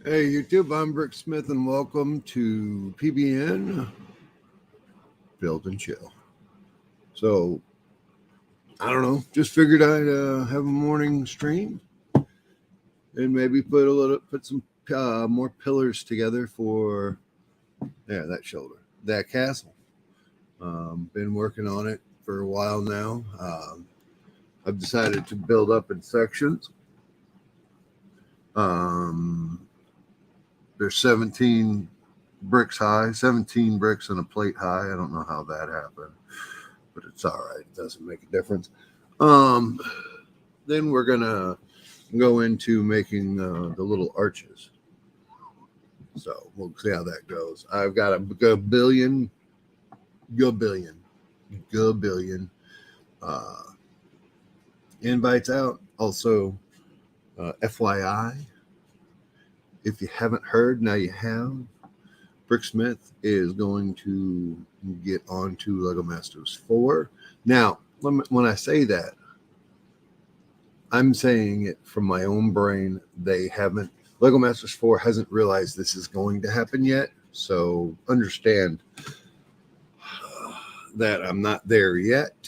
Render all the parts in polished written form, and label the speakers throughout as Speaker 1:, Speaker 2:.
Speaker 1: Hey YouTube, I'm Brick Smith and welcome to PBN Build and Chill. So, I don't know, just figured I'd have a morning stream and maybe put some more pillars together for that shoulder, that castle. Been working on it for a while now. I've decided to build up in sections. There's 17 bricks high, 17 bricks and a plate high. I don't know how that happened, but it's all right. It doesn't make a difference. Um, then we're gonna go into making the little arches. So we'll see how that goes. I've got a billion uh, invites out. Also, FYI, if you haven't heard, now you have. Brick Smith is going to get onto Lego Masters 4. Now, when I say that, I'm saying it from my own brain. Lego Masters 4 hasn't realized this is going to happen yet. So understand that I'm not there yet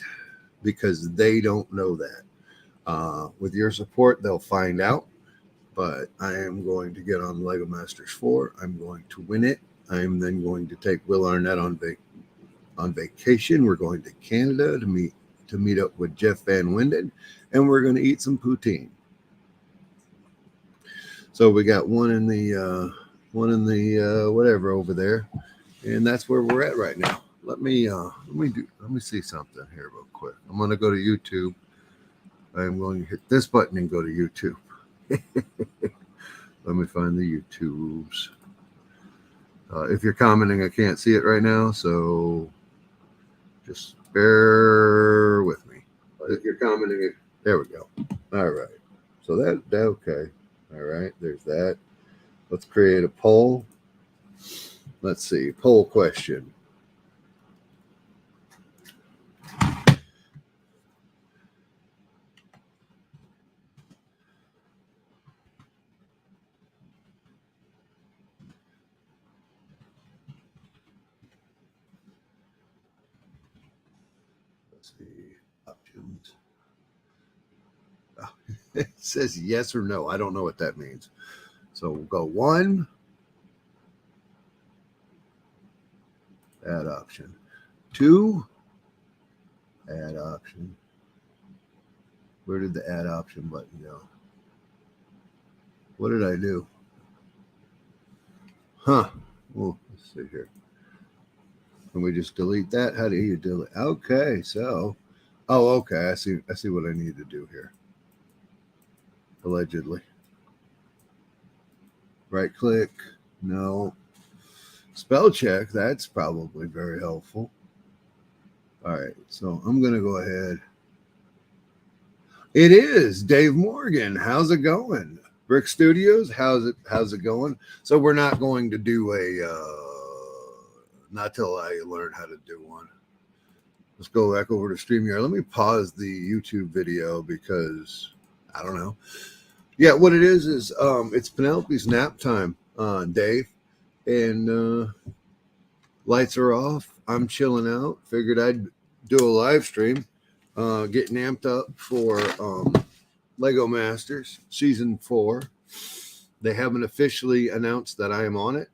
Speaker 1: because they don't know that. With your support, they'll find out. But I am going to get on Lego Masters 4. I'm going to win it. I'm then going to take Will Arnett on vacation. We're going to Canada to meet up with Jeff Van Winden, and we're going to eat some poutine. So we got one in the whatever over there, and that's where we're at right now. Let me see something here real quick. I'm going to go to YouTube. I'm going to hit this button and go to YouTube. Let me find the YouTubes. If you're commenting, I can't see it right now, so just bear with me. If you're commenting, there we go. All right. So that okay. All right. There's that. Let's create a poll. Let's see. Poll question. Let's see. Options. Oh, it says yes or no. I don't know what that means. So we'll go 1. Add option. 2. Add option. Where did the add option button go? What did I do? Huh. Well, let's see here. Can we just delete that? How do you delete? Okay, so, okay. I see what I need to do here. Allegedly. Right click. No. Spell check. That's probably very helpful. All right, so I'm gonna go ahead. It is Dave Morgan. How's it going? Brick Studios. How's it going? So we're not going to do not till I learn how to do one. Let's go back over to StreamYard. Let me pause the YouTube video because I don't know. Yeah, what it is it's Penelope's nap time, Dave, and lights are off. I'm chilling out. Figured I'd do a live stream, getting amped up for Lego Masters Season 4. They haven't officially announced that I am on it,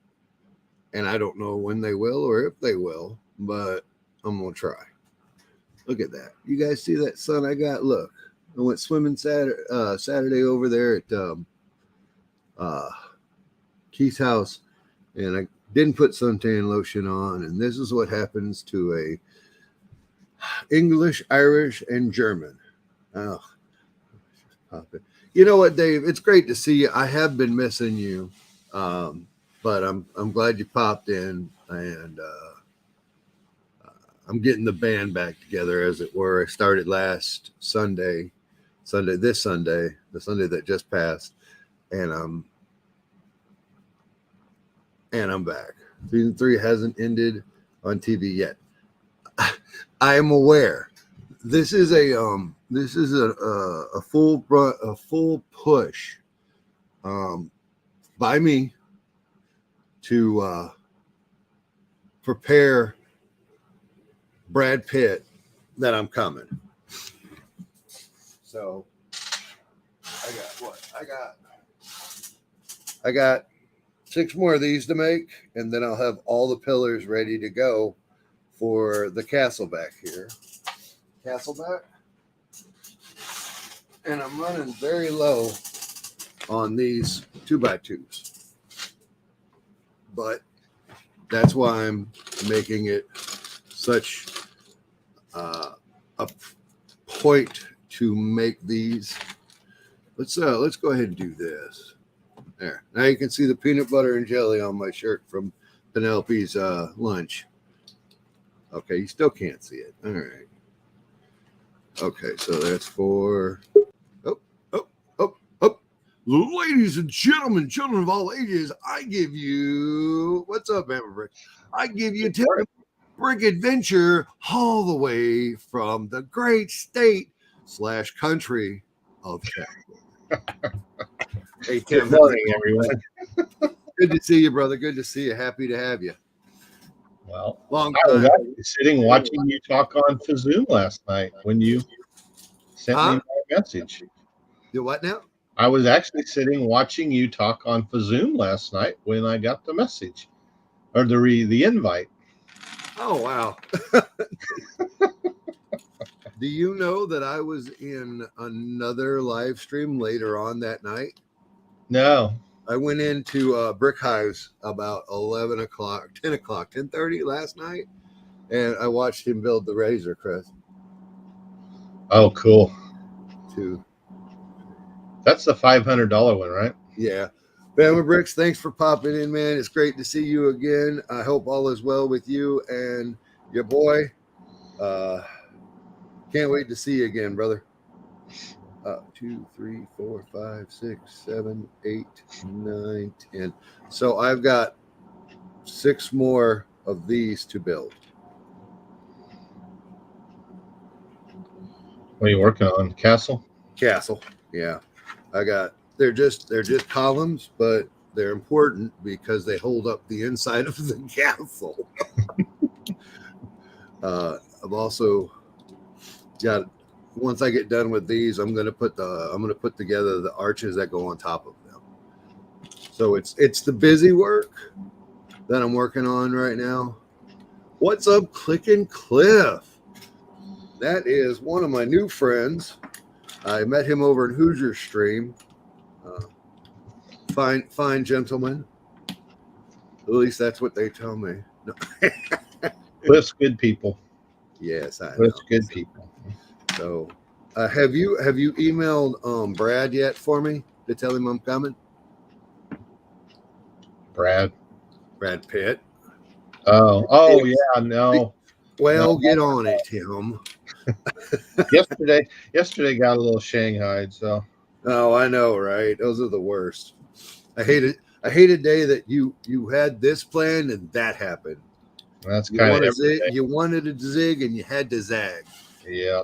Speaker 1: and I don't know when they will or if they will, but I'm going to try. Look at that. You guys see that sun I got? Look, I went swimming Saturday over there at Keith's house, and I didn't put suntan lotion on, and this is what happens to a English, Irish, and German. Oh, pop it. You know what, Dave? It's great to see you. I have been missing you, but I'm glad you popped in, and I'm getting the band back together, as it were. I started last Sunday, the Sunday that just passed, and I'm back. Season 3 hasn't ended on TV yet. I am aware. This is a full push by me to prepare Brad Pitt that I'm coming. So I got what? I got 6 more of these to make, and then I'll have all the pillars ready to go for the castle back here. Castle back. And I'm running very low on these 2x2s. But that's why I'm making it such a point to make these. Let's go ahead and do this. There. Now you can see the peanut butter and jelly on my shirt from Penelope's lunch. Okay, you still can't see it. All right. Okay, so that's for ladies and gentlemen, children of all ages, I give you what's up, Hammer Brick? I give you a brick adventure all the way from the great state / country of Texas. Hey, Tim.
Speaker 2: Good morning, everyone.
Speaker 1: Good to see you, brother. Good to see you. Happy to have you.
Speaker 2: Well,
Speaker 1: Long
Speaker 2: I was
Speaker 1: time.
Speaker 2: actually sitting watching you talk on Zoom last night when you sent me my message.
Speaker 1: You what now?
Speaker 2: I was actually sitting watching you talk on Zoom last night when I got the message or the invite.
Speaker 1: Oh, wow. Do you know that I was in another live stream later on that night?
Speaker 2: No.
Speaker 1: I went into Brick Hives about 11 o'clock, 10 o'clock, 10:30 last night, and I watched him build the Razor Crest.
Speaker 2: Oh, cool.
Speaker 1: Too.
Speaker 2: That's the $500 one, right?
Speaker 1: Yeah. Bama Bricks, thanks for popping in, man. It's great to see you again. I hope all is well with you and your boy. Can't wait to see you again, brother. 2, 3, 4, 5, 6, 7, 8, 9, 10. So I've got 6 more of these to build.
Speaker 2: What are you working on? Castle?
Speaker 1: Castle. Yeah. They're just columns, but they're important because they hold up the inside of the castle. I've also got, once I get done with these, I'm gonna put together the arches that go on top of them. So it's the busy work that I'm working on right now. What's up, Clickin' Cliff? That is one of my new friends. I met him over in Hoosier Stream. Fine gentleman. At least that's what they tell me. No.
Speaker 2: Cliff's good people.
Speaker 1: Yes, I know.
Speaker 2: Cliff's good people.
Speaker 1: So, have you emailed Brad yet for me to tell him I'm coming?
Speaker 2: Brad
Speaker 1: Pitt.
Speaker 2: Oh yeah, no.
Speaker 1: Well,
Speaker 2: No.
Speaker 1: get on it, Tim.
Speaker 2: Yesterday got a little shanghaied, so.
Speaker 1: Oh, I know, right? Those are the worst. I hate a day that you had this plan and that happened.
Speaker 2: That's kind of
Speaker 1: you wanted to zig and you had to zag.
Speaker 2: Yeah.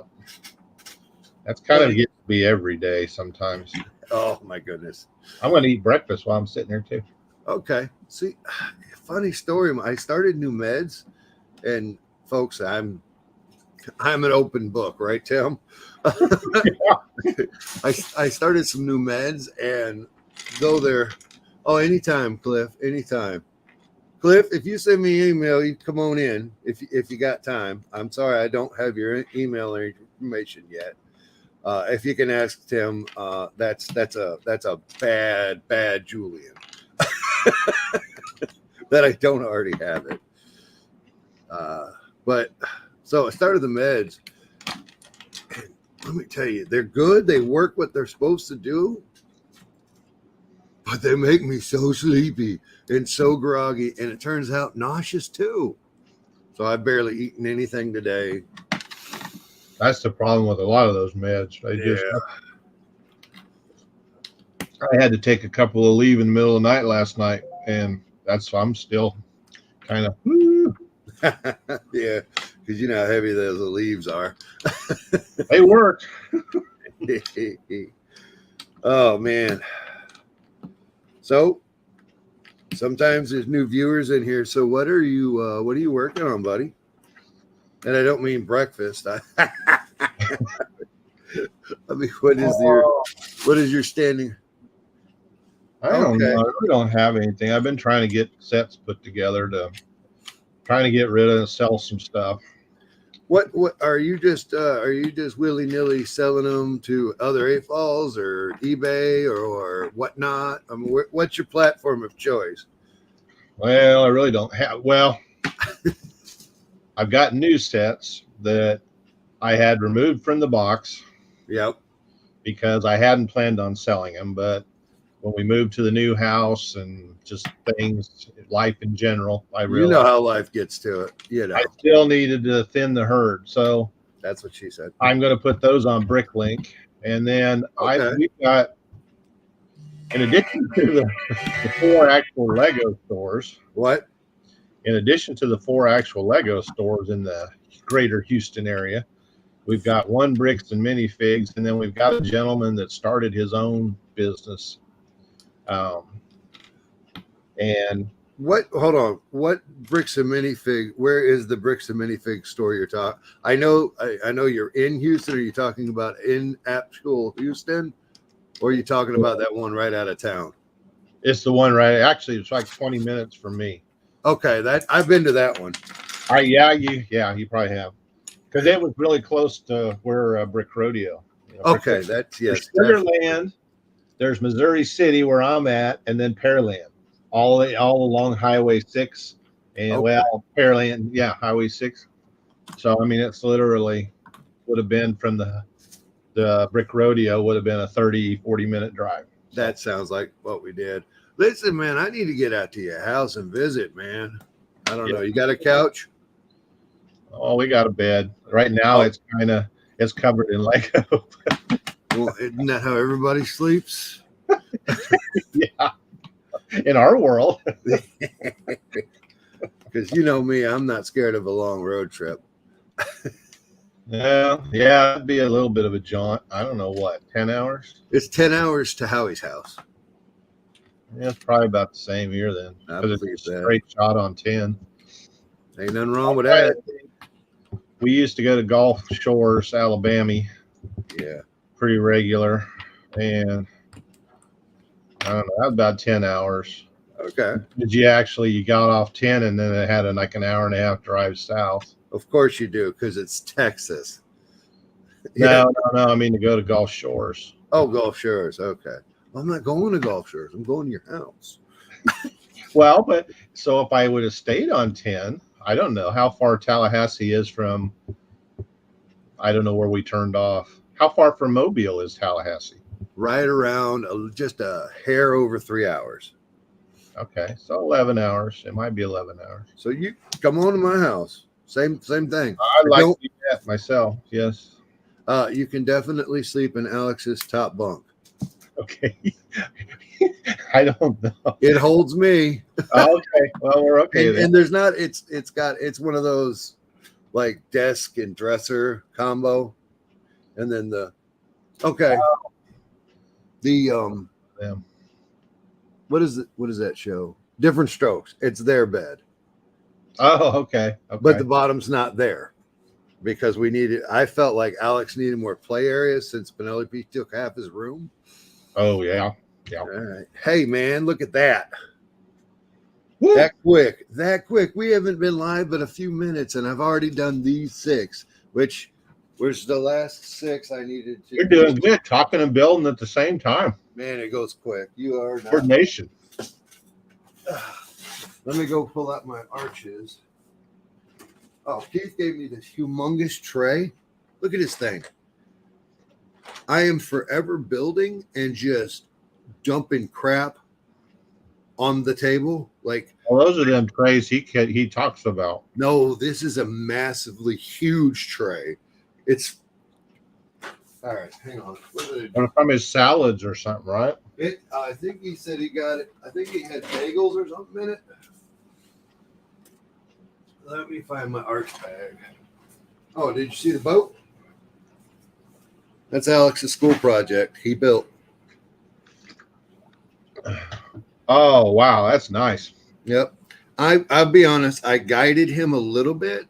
Speaker 2: That's kind of getting to be every day sometimes.
Speaker 1: Oh my goodness.
Speaker 2: I'm going to eat breakfast while I'm sitting there too.
Speaker 1: Okay. See, funny story. I started new meds, and folks, I'm an open book, right, Tim? I started some new meds, and though they're anytime, Cliff, anytime. Cliff, if you send me an email, you come on in if you got time. I'm sorry I don't have your email or information yet. If you can ask Tim, that's a bad Julian that I don't already have it. But so I started the meds. And let me tell you, they're good. They work what they're supposed to do, but they make me so sleepy and so groggy, and it turns out nauseous too. So I've barely eaten anything today.
Speaker 2: That's the problem with a lot of those meds. I had to take a couple of leave in the middle of the night last night, and I'm still kind of.
Speaker 1: Yeah, because you know how heavy those leaves are.
Speaker 2: They work.
Speaker 1: Oh man. So Sometimes there's new viewers in here. So what are you working on, buddy? And I don't mean breakfast. I mean, what is your standing?
Speaker 2: I don't know. I really don't have anything. I've been trying to get sets put together trying to get rid of and sell some stuff.
Speaker 1: What are you just willy-nilly selling them to other AFOLs or eBay or whatnot? I mean, what's your platform of choice?
Speaker 2: Well, I really don't have. Well, I've got new sets that I had removed from the box.
Speaker 1: Yep.
Speaker 2: Because I hadn't planned on selling them, but when we moved to the new house and just things, life in general, I realized
Speaker 1: how life gets to it.
Speaker 2: I still needed to thin the herd. So
Speaker 1: that's what she said.
Speaker 2: I'm going to put those on BrickLink, and then we've got, in addition to the 4 actual Lego stores.
Speaker 1: What?
Speaker 2: In addition to the 4 actual Lego stores in the greater Houston area, we've got 1 Bricks and Minifigs, and then we've got a gentleman that started his own business. And
Speaker 1: hold on, what Bricks and Minifig? Where is the Bricks and Minifig store you're talking? I know you're in Houston. Are you talking about in actual Houston, or are you talking about that one right out of town?
Speaker 2: It's the one right. Actually, it's like 20 minutes from me.
Speaker 1: Okay, I've been to that one.
Speaker 2: You probably have, because it was really close to where Brick Rodeo.
Speaker 1: Okay, that's yes.
Speaker 2: Sugarland. There's Missouri City where I'm at, and then Pearland, all along Highway 6, and Pearland, Highway 6. So I mean, it's literally would have been from the Brick Rodeo would have been a 30-40 minute drive.
Speaker 1: That sounds like what we did. Listen, man, I need to get out to your house and visit, man. I don't know. You got a couch?
Speaker 2: Oh, we got a bed. Right now it's covered in Lego.
Speaker 1: Well, isn't that how everybody sleeps?
Speaker 2: Yeah. In our world.
Speaker 1: Because you know me, I'm not scared of a long road trip.
Speaker 2: Yeah, it'd be a little bit of a jaunt. I don't know what, 10 hours?
Speaker 1: It's 10 hours to Howie's house.
Speaker 2: Yeah, it's probably about the same here then. Because it's a straight shot on 10.
Speaker 1: Ain't nothing wrong with that.
Speaker 2: We used to go to Gulf Shores, Alabama.
Speaker 1: Yeah.
Speaker 2: Pretty regular. And I don't know, that was about 10 hours.
Speaker 1: Okay.
Speaker 2: Did you got off 10 and then it had like an hour and a half drive south?
Speaker 1: Of course you do, because it's Texas.
Speaker 2: No, I mean to go to Gulf Shores.
Speaker 1: Oh, Gulf Shores. Okay. Well, I'm not going to Gulf Shores. I'm going to your house.
Speaker 2: Well, but so if I would have stayed on 10, I don't know how far Tallahassee is from, I don't know where we turned off. How far from Mobile is Tallahassee?
Speaker 1: Right around just a hair over 3 hours.
Speaker 2: Okay, so 11 hours. It might be 11 hours.
Speaker 1: So you come on to my house. Same thing.
Speaker 2: I'd like to do that myself. Yes.
Speaker 1: You can definitely sleep in Alex's top bunk.
Speaker 2: Okay. I don't know.
Speaker 1: It holds me.
Speaker 2: Okay. Well, we're okay.
Speaker 1: And there's not. It's one of those like desk and dresser combo, and then the what is it? What is that show? Different Strokes. It's their bed.
Speaker 2: Oh, okay.
Speaker 1: But the bottom's not there because I felt like Alex needed more play areas since Penelope took half his room.
Speaker 2: Oh, yeah. Yeah.
Speaker 1: All right. Hey, man, look at that.
Speaker 2: Woo.
Speaker 1: That quick. We haven't been live but a few minutes, and I've already done these 6, which was the last 6 I needed to.
Speaker 2: You're doing good, talking and building at the same time.
Speaker 1: Man, it goes quick. You are not.
Speaker 2: Coordination.
Speaker 1: Let me go pull out my arches. Oh, Keith gave me this humongous tray. Look at this thing. I am forever building and just dumping crap on the table. Like,
Speaker 2: well, those are them trays he talks about.
Speaker 1: No, this is a massively huge tray. It's all right. Hang on.
Speaker 2: From his salads or something, right?
Speaker 1: I think he said he got it. I think he had bagels or something in it. Let me find my arch bag. Oh, did you see the boat? That's Alex's school project. He built.
Speaker 2: Oh, wow. That's nice.
Speaker 1: Yep. I'll be honest, I guided him a little bit,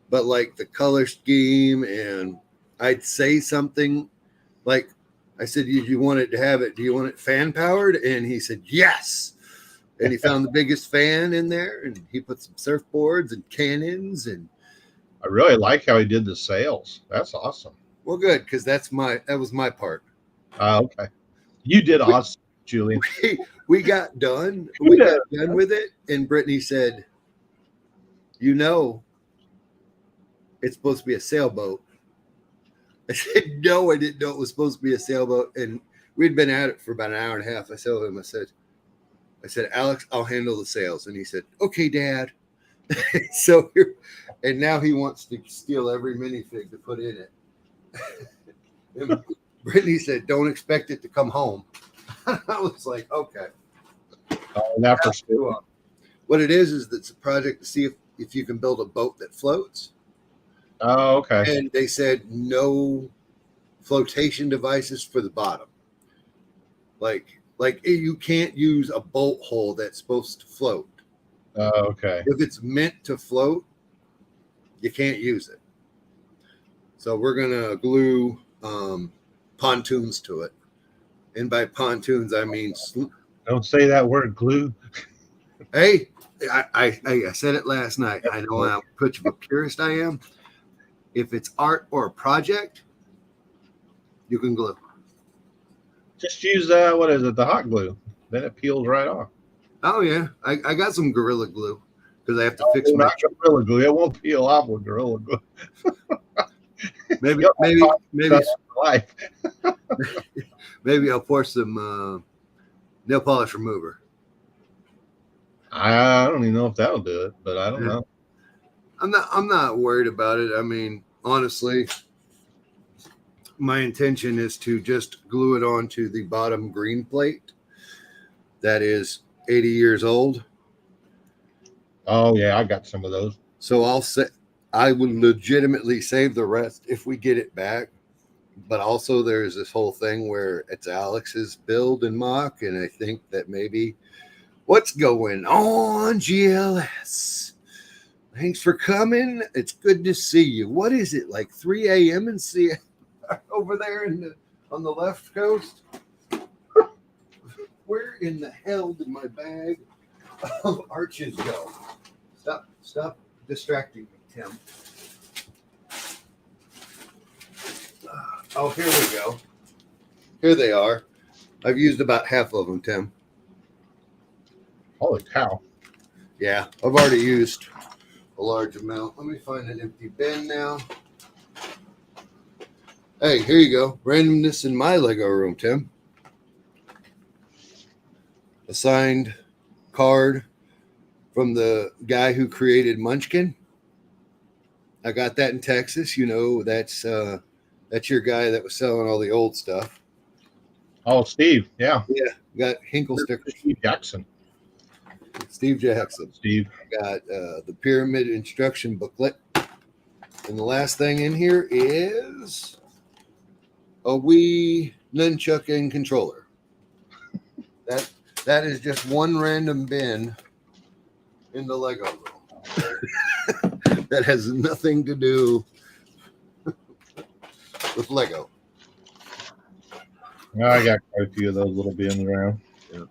Speaker 1: but like the color scheme, and I'd say something like, I said, you want it to have it? Do you want it fan powered? And he said, yes. And he found the biggest fan in there, and he put some surfboards and cannons, and
Speaker 2: I really like how he did the sails. That's awesome.
Speaker 1: well, good, because that was my part.
Speaker 2: Okay. You did awesome, Julian.
Speaker 1: We got done. We got done with it, and Brittany said, "You know, it's supposed to be a sailboat." I said, "No, I didn't know it was supposed to be a sailboat." And we'd been at it for about an hour and a half. I told him, I said, "Alex, I'll handle the sails." And he said, "Okay, Dad." So, and now he wants to steal every minifig to put in it. And Brittany said, "Don't expect it to come home." I was like, "Okay." What it is it's a project to see if you can build a boat that floats.
Speaker 2: Oh, okay.
Speaker 1: And they said no flotation devices for the bottom. Like you can't use a bolt hole that's supposed to float.
Speaker 2: Oh, okay.
Speaker 1: If it's meant to float, you can't use it. So we're gonna glue pontoons to it, and by pontoons I mean
Speaker 2: don't say that word, glue.
Speaker 1: Hey, I said it last night. I know how much of a purist I am. If it's art or a project, you can glue.
Speaker 2: Just use what is it, the hot glue? Then it peels right off.
Speaker 1: Oh yeah, I got some Gorilla Glue because I have to fix my
Speaker 2: Gorilla Glue. It won't peel off with Gorilla Glue.
Speaker 1: maybe
Speaker 2: life.
Speaker 1: Maybe I'll pour some nail polish remover.
Speaker 2: I don't even know if that'll do it, but I don't know.
Speaker 1: I'm not worried about it. I mean, honestly, my intention is to just glue it onto the bottom green plate that is 80 years old.
Speaker 2: Oh yeah, I got some of those.
Speaker 1: So I would legitimately save the rest if we get it back. But also there's this whole thing where it's Alex's build and mock, and I think that maybe what's going on, GLS? Thanks for coming. It's good to see you. What is it, like 3 a.m. in Seattle over there on the left coast? Where in the hell did my bag of arches go? Stop distracting me, Tim. Oh, here we go. Here they are. I've used about half of them, Tim.
Speaker 2: Holy cow.
Speaker 1: Yeah, I've already used a large amount. Let me find an empty bin now. Hey, here you go. Randomness in my Lego room, Tim. A signed card from the guy who created Munchkin. I got that in Texas. You know, that's your guy that was selling all the old stuff.
Speaker 2: Oh, Steve. Yeah.
Speaker 1: Yeah. Got Hinkle stickers.
Speaker 2: Steve Jackson.
Speaker 1: Steve Jackson.
Speaker 2: Steve.
Speaker 1: Got the pyramid instruction booklet. And the last thing in here is a Wii nunchuck and controller. That is just one random bin in the Lego room. That has nothing to do with Lego.
Speaker 2: I got quite a few of those little bins around.
Speaker 1: Yeah.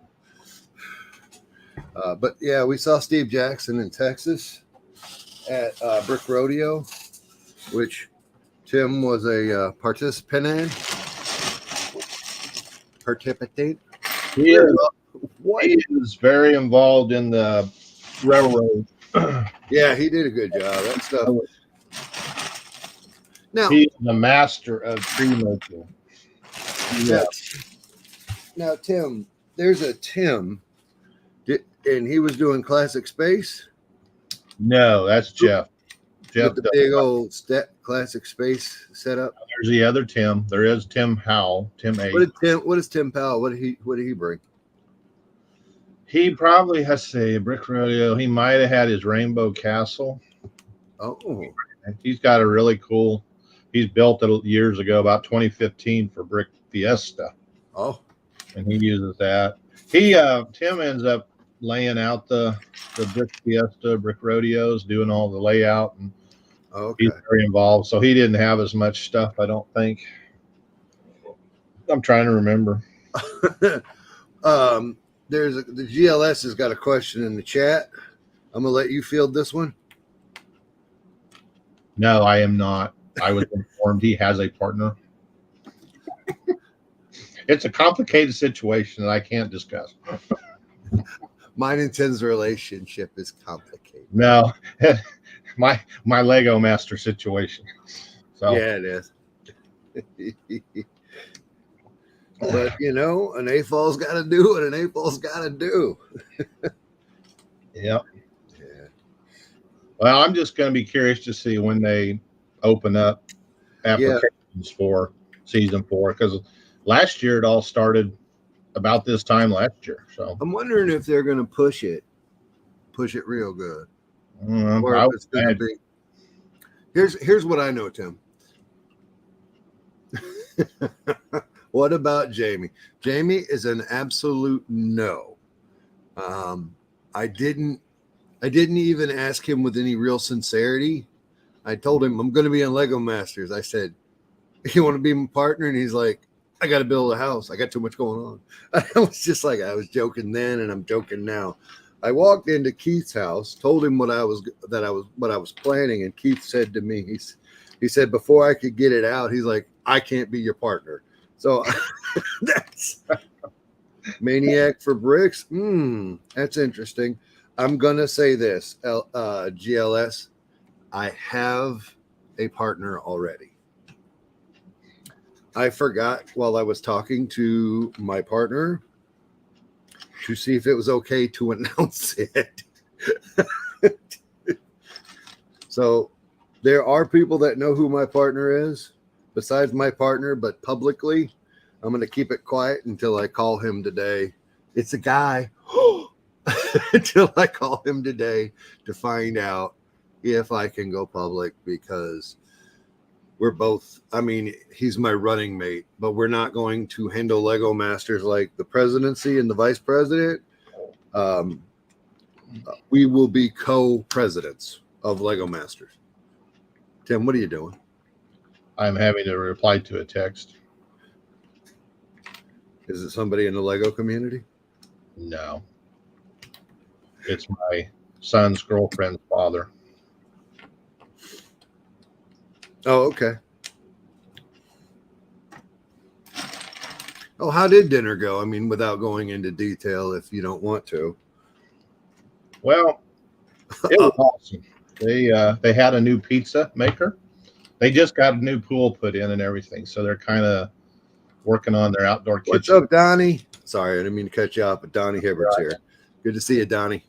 Speaker 1: But yeah, we saw Steve Jackson in Texas at Brick Rodeo, which Tim was a participant in.
Speaker 2: He is very involved in the railroad.
Speaker 1: Yeah, he did a good job. That stuff. Now
Speaker 2: he's the master of tree making.
Speaker 1: Yeah. Now, Tim, there's a Tim, and he was doing Classic Space.
Speaker 2: No, that's Jeff.
Speaker 1: Jeff, with the big old Classic Space setup.
Speaker 2: There's the other Tim. There is Tim Howell. Tim A.
Speaker 1: What is Tim Powell? What did he bring?
Speaker 2: He probably has a Brick Rodeo. He might have had his Rainbow Castle.
Speaker 1: Oh,
Speaker 2: he's got a really cool. He's built it years ago, about 2015, for Brick Fiesta.
Speaker 1: Oh,
Speaker 2: and he uses that. Tim ends up laying out the brick fiesta, brick rodeos, doing all the layout, and
Speaker 1: Okay.
Speaker 2: he's very involved. So he didn't have as much stuff, I don't think. I'm trying to remember.
Speaker 1: The GLS has got a question in the chat. I'm gonna let you field this one.
Speaker 2: No, I am not. I was informed he has a partner. It's a complicated situation that I can't discuss.
Speaker 1: Mine and Tim's relationship is complicated.
Speaker 2: No, my Lego master situation. So
Speaker 1: Yeah, it is. But you know, an AFOL's got to do what an AFOL's got to do.
Speaker 2: yeah.
Speaker 1: Yeah.
Speaker 2: Well, I'm just going to be curious to see when they open up applications for season 4, because last year it all started about this time last year. So
Speaker 1: I'm wondering if they're going to push it real good, or if it's going to be. Here's what I know, Tim. What about Jamie? Jamie is an absolute no. I didn't even ask him with any real sincerity. I told him I'm going to be on Lego Masters. I said, "You want to be my partner?" And he's like, "I got to build a house. I got too much going on." I was just like, I was joking then, and I'm joking now. I walked into Keith's house, told him what I was planning, and Keith said to me, he said before I could get it out, he's like, "I can't be your partner." So that's Maniac for bricks. That's interesting. I'm gonna say this, GLS. I have a partner already. I forgot while I was talking to my partner to see if it was okay to announce it. So there are people that know who my partner is besides my partner, but publicly, I'm going to keep it quiet until I call him today. It's a guy. Until I call him today to find out if I can go public, because we're both, I mean, he's my running mate, but we're not going to handle Lego Masters like the presidency and the vice president. We will be co-presidents of Lego Masters. Tim, what are you doing?
Speaker 2: I'm having to reply to a text.
Speaker 1: Is it somebody in the Lego community?
Speaker 2: No. It's my son's girlfriend's father.
Speaker 1: Oh, okay. Oh, how did dinner go? I mean, without going into detail, if you don't want to.
Speaker 2: Well, it was awesome. They had a new pizza maker. They just got a new pool put in and everything, so they're kind of working on their outdoor kitchen.
Speaker 1: What's up, Donnie? Sorry, I didn't mean to cut you off, but Donnie Hibbert's here. Good to see you, Donnie.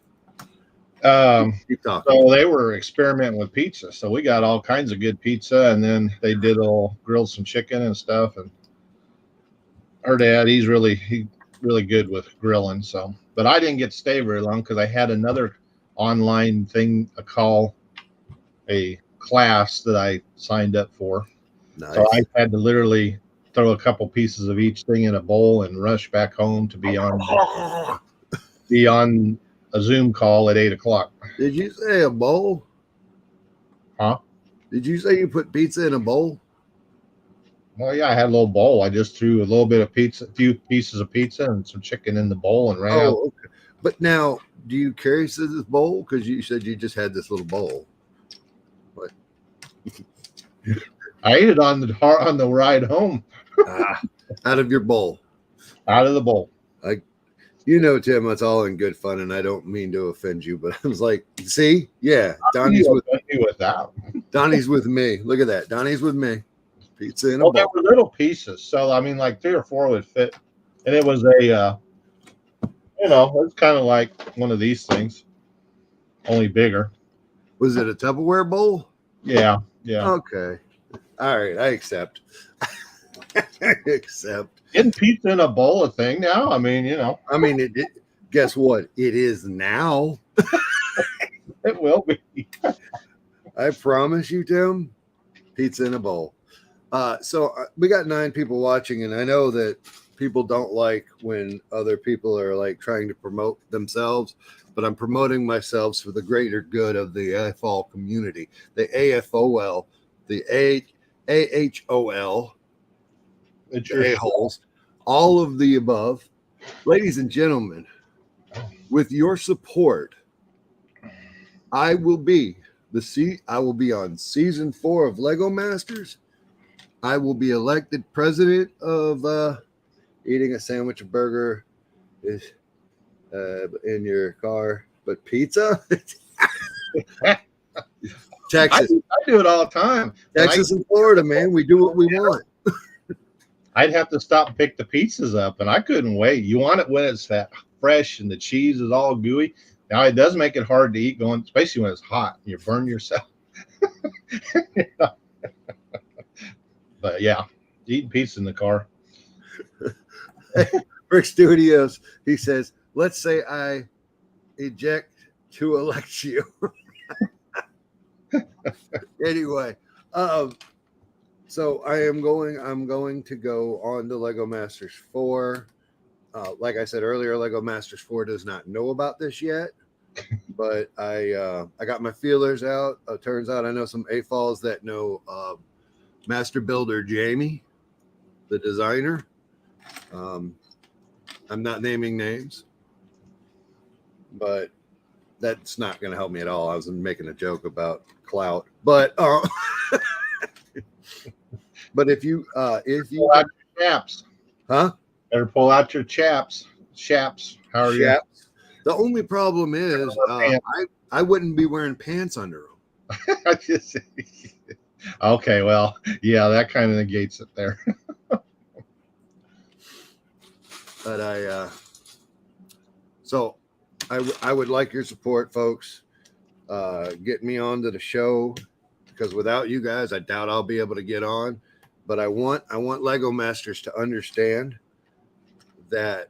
Speaker 1: Keep talking.
Speaker 2: So they were experimenting with pizza. So we got all kinds of good pizza, and then they did grilled some chicken and stuff. And our dad, he's really good with grilling. So, but I didn't get to stay very long because I had another online thing, a class that I signed up for.
Speaker 1: Nice.
Speaker 2: So I had to literally throw a couple pieces of each thing in a bowl and rush back home to be on a Zoom call at 8:00.
Speaker 1: Did you say a bowl?
Speaker 2: Huh?
Speaker 1: Did you say you put pizza in a bowl?
Speaker 2: Well, yeah, I had a little bowl. I just threw a little bit of pizza, a few pieces of pizza and some chicken in the bowl and ran out.
Speaker 1: Okay. But now, do you carry this bowl? Because you said you just had this little bowl. What?
Speaker 2: I ate it on the ride home.
Speaker 1: Out of your bowl.
Speaker 2: Out of the bowl.
Speaker 1: You know, Tim, it's all in good fun, and I don't mean to offend you, but I was like, see? Yeah, Donnie's with
Speaker 2: that.
Speaker 1: Donnie's with me. Look at that. Donnie's with me. Pizza in a bowl.
Speaker 2: They were little pieces. So, I mean, like 3 or 4 would fit. And it was it's kind of like one of these things, only bigger.
Speaker 1: Was it a Tupperware bowl?
Speaker 2: Yeah. Yeah.
Speaker 1: Okay. All right. I accept. I accept.
Speaker 2: Isn't pizza in a bowl a thing now? I mean,
Speaker 1: I mean, guess what? It is now.
Speaker 2: It will be.
Speaker 1: I promise you, Tim. Pizza in a bowl. So we got 9 people watching, and I know that people don't like when other people are like trying to promote themselves, but I'm promoting myself for the greater good of the AFOL community, the AFOL, the AHOL,
Speaker 2: It's
Speaker 1: the
Speaker 2: your
Speaker 1: A-holes, all of the above. Ladies and gentlemen, with your support, I will be on season 4 of Lego Masters. I will be elected president of eating a sandwich, a burger is in your car, but pizza. Texas,
Speaker 2: I do it all the time.
Speaker 1: Texas, and Florida, man, we do what we want.
Speaker 2: I'd have to stop and pick the pizzas up, and I couldn't wait. You want it when it's that fresh and the cheese is all gooey. Now it does make it hard to eat, going especially when it's hot. You burn yourself. But yeah, eating pizza in the car.
Speaker 1: Rick Studios, he says, let's say I eject to elect you. Anyway, so I'm going to go on to Lego Masters 4. Like I said earlier, Lego Masters 4 does not know about this yet, but I got my feelers out. Turns out I know some AFOLs that know Master Builder Jamie, the designer. I'm not naming names, but that's not going to help me at all. I was making a joke about clout, but but if you
Speaker 2: pull out your chaps, better pull out your chaps. How are you?
Speaker 1: Chaps. The only problem is I wouldn't be wearing pants under them.
Speaker 2: Okay, well, yeah, that kind of negates it there.
Speaker 1: But so I would like your support, folks. Get me onto the show, because without you guys, I doubt I'll be able to get on. But I want Lego Masters to understand that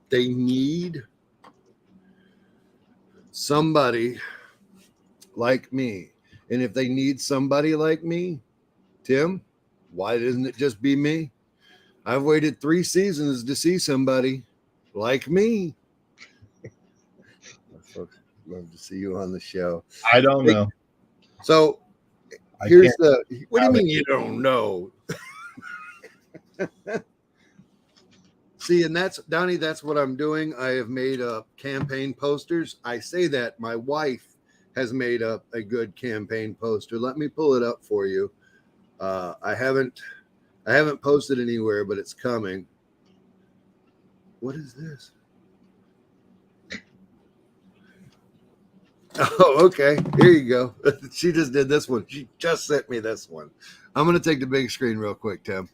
Speaker 1: they need somebody like me. And if they need somebody like me, Tim, why doesn't it just be me? I've waited 3 seasons to see somebody like me. Folks, love to see you on the show.
Speaker 2: I don't know.
Speaker 1: So here's the. What do you mean you don't know? See, and that's Donnie. That's what I'm doing. I have made up campaign posters. I say that my wife has made up a good campaign poster. Let me pull it up for you. I haven't posted anywhere, but it's coming. What is this? Oh, okay. Here you go. She just did this one. She just sent me this one. I'm going to take the big screen real quick, Tim.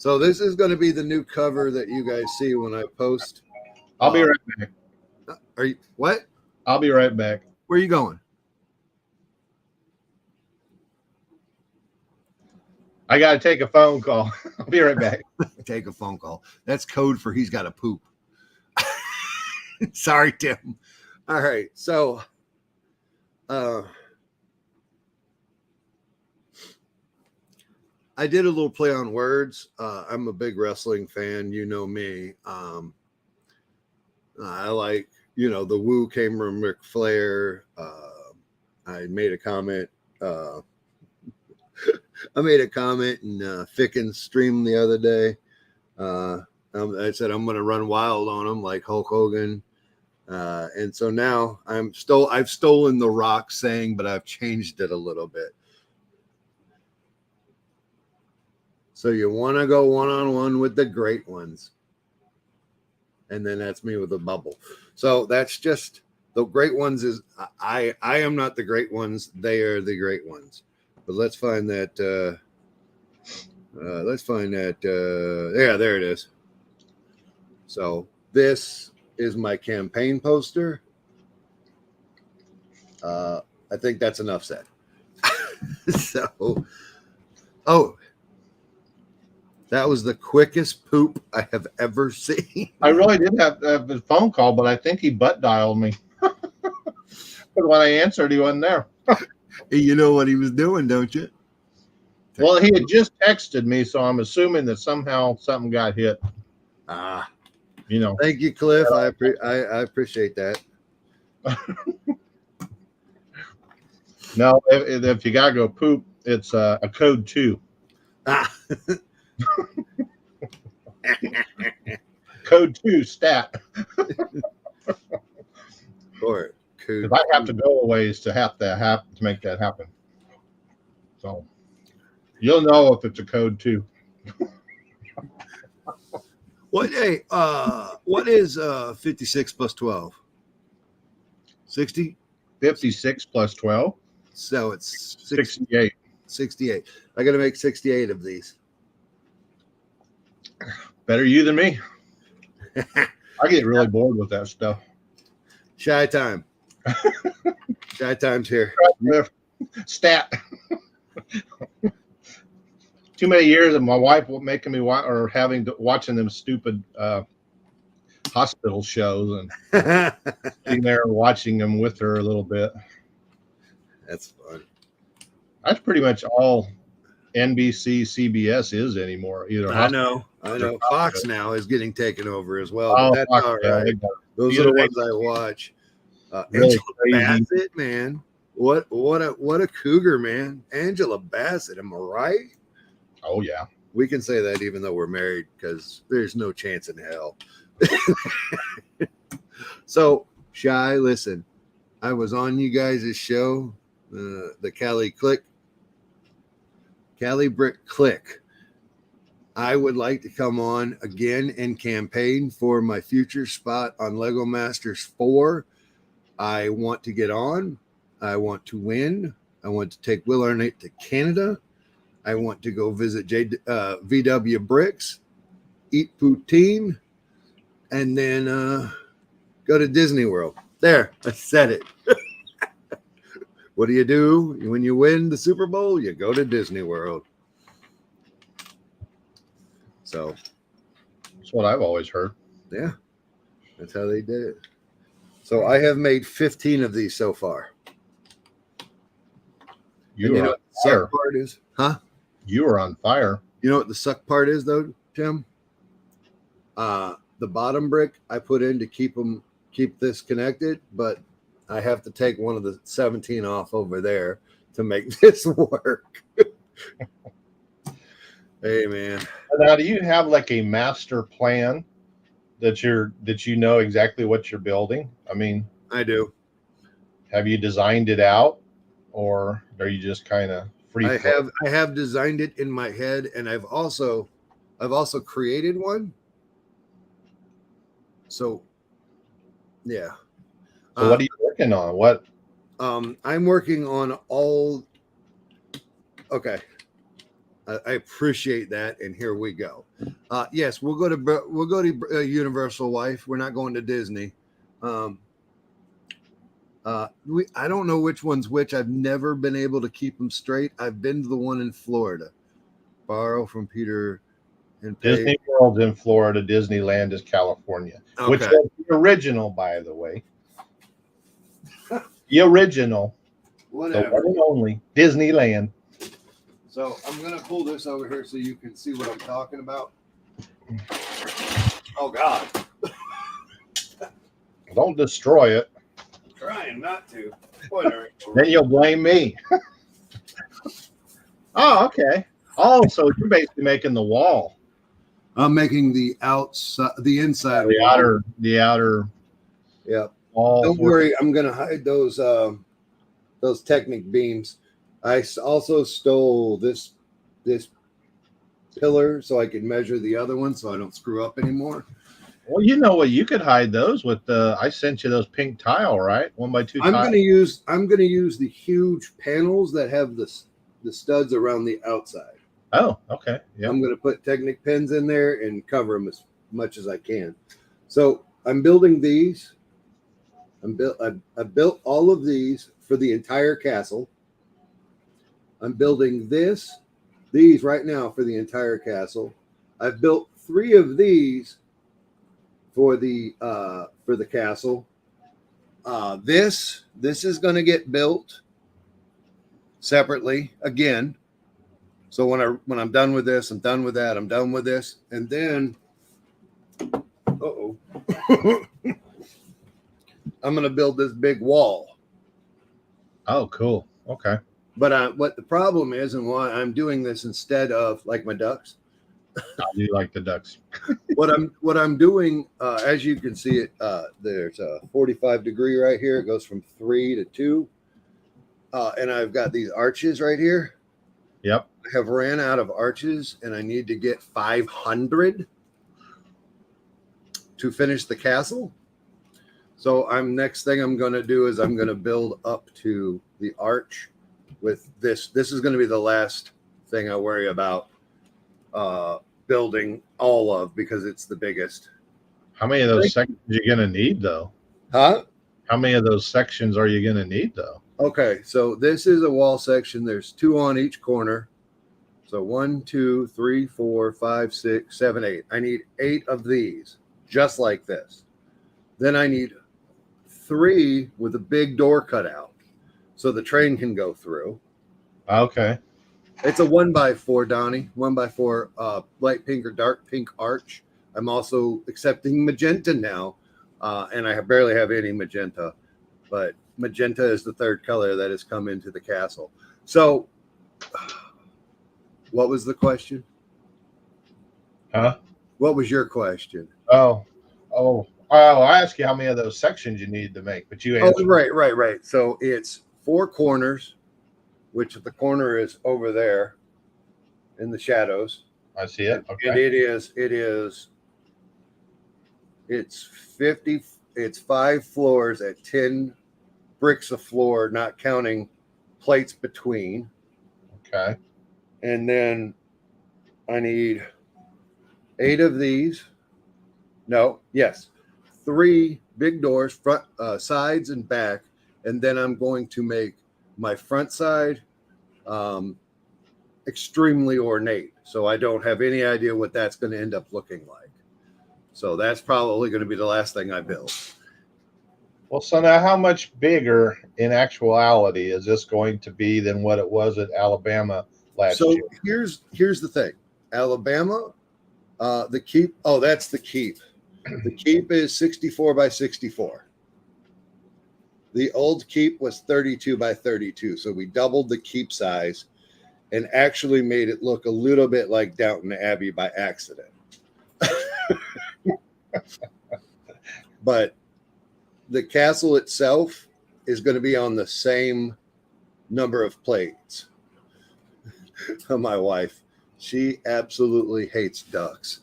Speaker 1: So this is going to be the new cover that you guys see when I post.
Speaker 2: I'll be right back.
Speaker 1: Are you what?
Speaker 2: I'll be right back.
Speaker 1: Where are you going?
Speaker 2: I got to take a phone call. I'll be right back.
Speaker 1: Take a phone call. That's code for he's got to poop. Sorry, Tim. All right. So, I did a little play on words. I'm a big wrestling fan. You know me. I like, the woo came from Ric Flair. I made a comment. I made a comment in Ficken's stream the other day. I said I'm going to run wild on him like Hulk Hogan. And so now I've stolen the Rock saying, but I've changed it a little bit. So you want to go one-on-one with the great ones. And then that's me with a bubble. So that's just the great ones is I am not the great ones. They are the great ones. But let's find that. Yeah, there it is. So this is my campaign poster. I think that's enough said. That was the quickest poop I have ever seen.
Speaker 2: I really did have a phone call, but I think he butt dialed me. But when I answered, he wasn't there.
Speaker 1: You know what he was doing, don't you?
Speaker 2: Well, he had just texted me, so I'm assuming that somehow something got hit.
Speaker 1: Ah,
Speaker 2: You know.
Speaker 1: thank you, Cliff. I appreciate that.
Speaker 2: No, if you gotta go poop, it's a code 2.
Speaker 1: Ah,
Speaker 2: Code 2 stat.
Speaker 1: or
Speaker 2: Because I have to go a ways to make that happen. So you'll know if it's a code 2.
Speaker 1: What? Hey, what is 56 plus 12? 60.
Speaker 2: 56 plus 12.
Speaker 1: So it's
Speaker 2: 68.
Speaker 1: 68. I got to make 68 of these.
Speaker 2: Better you than me. I get really bored with that stuff.
Speaker 1: Shy time. Shy time's here.
Speaker 2: Stat. Too many years of my wife making me watching them stupid hospital shows and sitting there and watching them with her a little bit.
Speaker 1: That's fun.
Speaker 2: That's pretty much all NBC, CBS is anymore. Either
Speaker 1: I know. Fox now is getting taken over as well, but that's all right. Those are the ones I watch.
Speaker 2: Really
Speaker 1: Angela
Speaker 2: crazy.
Speaker 1: Bassett, man. What a cougar, man. Angela Bassett, am I right?
Speaker 2: Oh yeah.
Speaker 1: We can say that even though we're married because there's no chance in hell. So, Shy, listen, I was on you guys' show, the Cali Brick Click. I would like to come on again and campaign for my future spot on Lego Masters 4. I want to get on. I want to win. I want to take Will Arnett to Canada. I want to go visit VW Bricks, eat poutine, and then go to Disney World. There, I said it. What do you do when you win the Super Bowl? You go to Disney World. So
Speaker 2: That's what I've always heard.
Speaker 1: yeah, that's how they did it. So I have made 15 of these so far.
Speaker 2: You
Speaker 1: know
Speaker 2: what
Speaker 1: the suck part is? Huh?
Speaker 2: You are on fire.
Speaker 1: You know what the suck part is though, Tim? The bottom brick I put in to keep this connected, but I have to take one of the 17 off over there to make this work. Hey man.
Speaker 2: Now, do you have like a master plan that you know exactly what you're building? I mean,
Speaker 1: I do.
Speaker 2: have you designed it out, or are you just kind of free?
Speaker 1: I have designed it in my head, and I've also created one. So yeah.
Speaker 2: So what are you working on? What?
Speaker 1: I'm working on all. Okay. I appreciate that, and here we go. Yes, we'll go to Universal, wife. We're not going to Disney. I don't know which one's which. I've never been able to keep them straight. I've been to the one in Florida. Borrow from Peter and pay.
Speaker 2: Disney World's in Florida. Disneyland is California,
Speaker 1: Okay.
Speaker 2: Which was the original, by the way. The original,
Speaker 1: Whatever.
Speaker 2: the one and only Disneyland.
Speaker 1: So I'm gonna pull this over here so you can see what I'm talking about. Oh God!
Speaker 2: Don't destroy it.
Speaker 1: I'm trying not to. Whatever.
Speaker 2: Then you'll blame me. Oh, okay. Oh, so you're basically making the wall.
Speaker 1: I'm making the outside, the inside,
Speaker 2: the outer.
Speaker 1: Yeah.
Speaker 2: Wall.
Speaker 1: Don't worry, I'm gonna hide those Technic beams. I also stole this pillar so I could measure the other one so I don't screw up anymore.
Speaker 2: Well, you know what? You could hide those with I sent you those pink tile, right? 1x2
Speaker 1: I'm
Speaker 2: tile.
Speaker 1: gonna use the huge panels that have the studs around the outside.
Speaker 2: Oh, okay. Yeah.
Speaker 1: I'm gonna put Technic pins in there and cover them as much as I can. So I'm building these. I built all of these for the entire castle. I'm building these right now for the entire castle. I've built 3 of these for the castle. This is going to get built separately again. So when I'm done with this, I'm done with that, I'm done with this, and then I'm going to build this big wall.
Speaker 2: Oh, cool. Okay.
Speaker 1: But what the problem is, and why I'm doing this instead of like my ducks,
Speaker 2: I do like the ducks.
Speaker 1: what I'm doing, as you can see it, there's a 45-degree right here. It goes from 3 to 2, and I've got these arches right here.
Speaker 2: Yep.
Speaker 1: I have ran out of arches, and I need to get 500 to finish the castle. So next thing I'm going to do is I'm going to build up to the arch with this. This is going to be the last thing I worry about building all of, because it's the biggest.
Speaker 2: How many of those sections are you going to need, though?
Speaker 1: Huh?
Speaker 2: How many of those sections are you going to need, though?
Speaker 1: Okay, so this is a wall section. There's 2 on each corner. So 1, 2, 3, 4, 5, 6, 7, 8. I need 8 of these, just like this. Then I need 3 with a big door cut out so the train can go through.
Speaker 2: Okay.
Speaker 1: It's a 1x4, Donnie. 1x4 light pink or dark pink arch. I'm also accepting magenta now, and I barely have any magenta, but magenta is the 3rd color that has come into the castle. So what was the question?
Speaker 2: Huh?
Speaker 1: What was your question?
Speaker 2: Oh, I asked you how many of those sections you needed to make, but you answered.
Speaker 1: Right. So it's 4 corners, which the corner is over there in the shadows.
Speaker 2: I see it. Okay.
Speaker 1: And it's 5 floors at 10 bricks a floor, not counting plates between.
Speaker 2: Okay.
Speaker 1: And then I need 8 of these. No, yes. 3 big doors, front, sides and back. And then I'm going to make my front side extremely ornate. So I don't have any idea what that's going to end up looking like. So that's probably going to be the last thing I build.
Speaker 2: Well, so now how much bigger in actuality is this going to be than what it was at Alabama last year?
Speaker 1: Here's the thing. Alabama, the keep. Oh, that's the keep. The keep is 64 by 64. The old keep was 32 by 32. So we doubled the keep size and actually made it look a little bit like Downton Abbey by accident. But the castle itself is going to be on the same number of plates. My wife, she absolutely hates ducks.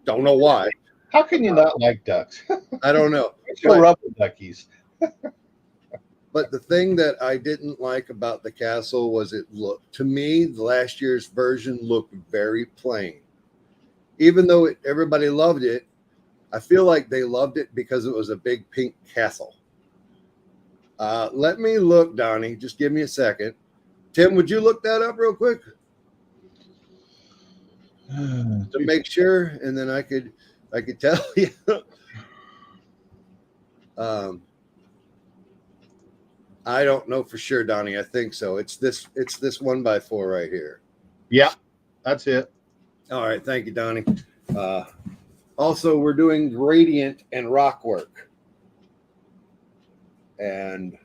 Speaker 1: Don't know why.
Speaker 2: How can you not like ducks?
Speaker 1: I don't know.
Speaker 2: Rubber duckies.
Speaker 1: But the thing that I didn't like about the castle was to me, the last year's version looked very plain. Even though everybody loved it, I feel like they loved it because it was a big pink castle. Let me look, Donnie. Just give me a second. Tim, would you look that up real quick? To make sure, and then I could tell you. I don't know for sure, Donnie. I think so. It's this 1x4 right here.
Speaker 2: Yeah, that's it.
Speaker 1: All right, thank you, Donnie. Also, we're doing gradient and rock work, and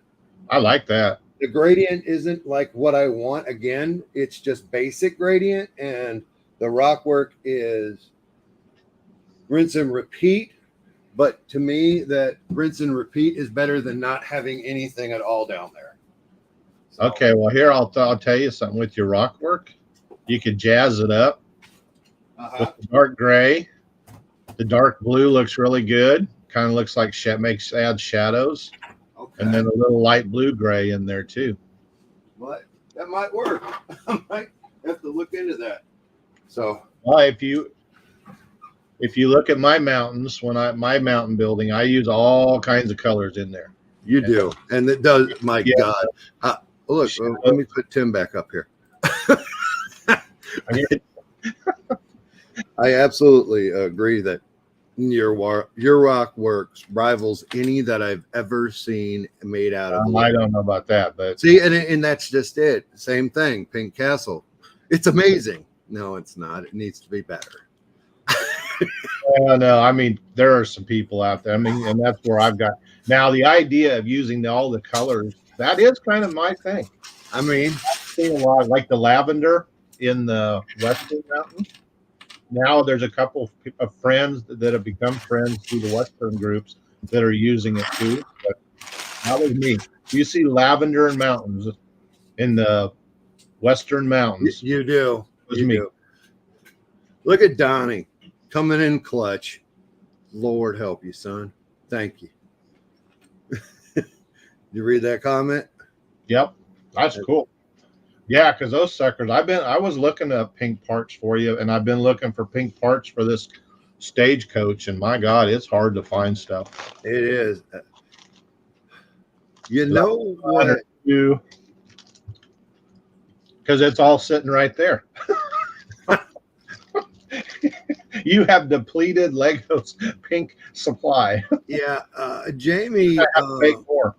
Speaker 2: I like that.
Speaker 1: The gradient isn't like what I want. Again, it's just basic gradient, and the rock work is rinse and repeat. But to me, that rinse and repeat is better than not having anything at all down there. So,
Speaker 2: okay, well, here I'll tell you something with your rock work. You could jazz it up with the dark gray. The dark blue looks really good. Kind of looks like adds shadows. Okay. And then a little light blue gray in there too.
Speaker 1: What? That might work. I might have to look into that. So,
Speaker 2: well, if you look at my mountains, my mountain building, I use all kinds of colors in there.
Speaker 1: You do, and it does. My God, look. Let me put Tim back up here. I absolutely agree that Your rock works rivals any that I've ever seen made out of wood.
Speaker 2: I don't know about that, but
Speaker 1: See, and that's just it. Same thing. Pink Castle. It's amazing. No, it's not. It needs to be better.
Speaker 2: no, I mean there are some people out there. I mean, and that's where I've got now the idea of using all the colors. That is kind of my thing.
Speaker 1: I mean,
Speaker 2: I've seen a lot like the lavender in the Western Mountains. Now there's a couple of friends that have become friends through the Western groups that are using it too. But that was me. You see lavender in mountains in the Western Mountains.
Speaker 1: you do.
Speaker 2: It was
Speaker 1: You
Speaker 2: me.
Speaker 1: do. Look at Donnie coming in clutch. Lord help you, son. Thank you. You read that comment?
Speaker 2: Yep, that's cool. Yeah, because those suckers, I was looking at pink parts for you, and I've been looking for pink parts for this stagecoach, and my God, it's hard to find stuff.
Speaker 1: It is. You know what?
Speaker 2: Because it's all sitting right there. You have depleted Legos pink supply.
Speaker 1: Yeah, Jamie.
Speaker 2: I have to make more.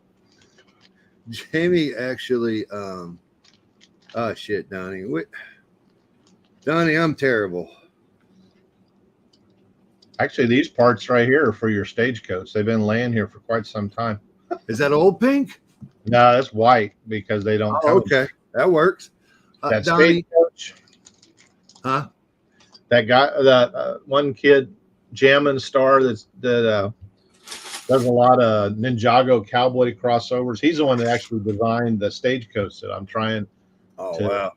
Speaker 1: Jamie actually. Oh shit, Donnie. Donnie, I'm terrible.
Speaker 2: Actually, these parts right here are for your stagecoach. They've been laying here for quite some time.
Speaker 1: Is that old pink?
Speaker 2: No, it's white because they don't.
Speaker 1: Oh, okay, that works.
Speaker 2: That
Speaker 1: Donnie,
Speaker 2: stagecoach.
Speaker 1: huh?
Speaker 2: That guy, that one kid, Jammin' Star, that does a lot of Ninjago cowboy crossovers. He's the one that actually designed the stagecoach that I'm trying.
Speaker 1: Oh wow!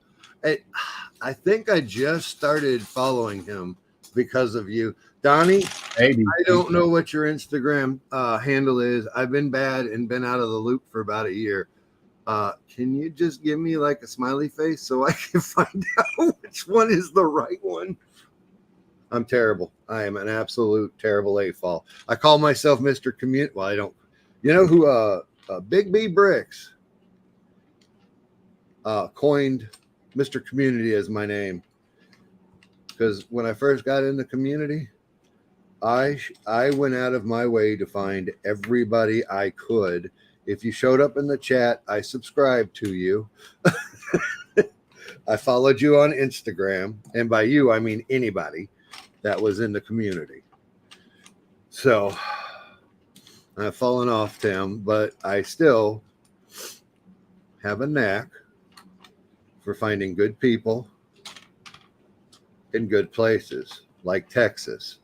Speaker 1: I think I just started following him because of you, Donnie.
Speaker 2: Maybe
Speaker 1: I don't know what your Instagram handle is. I've been bad and been out of the loop for about a year. Can you just give me like a smiley face so I can find out which one is the right one? I'm terrible. I am an absolute terrible A-fall. I call myself Mr. Community. Well, I don't. You know who? Big B Bricks coined Mr. Community as my name, because when I first got in the community, I went out of my way to find everybody I could. If you showed up in the chat, I subscribed to you. I followed you on Instagram, and by you I mean anybody that was in the community. So I've fallen off, Tim, but I still have a knack for finding good people in good places like Texas.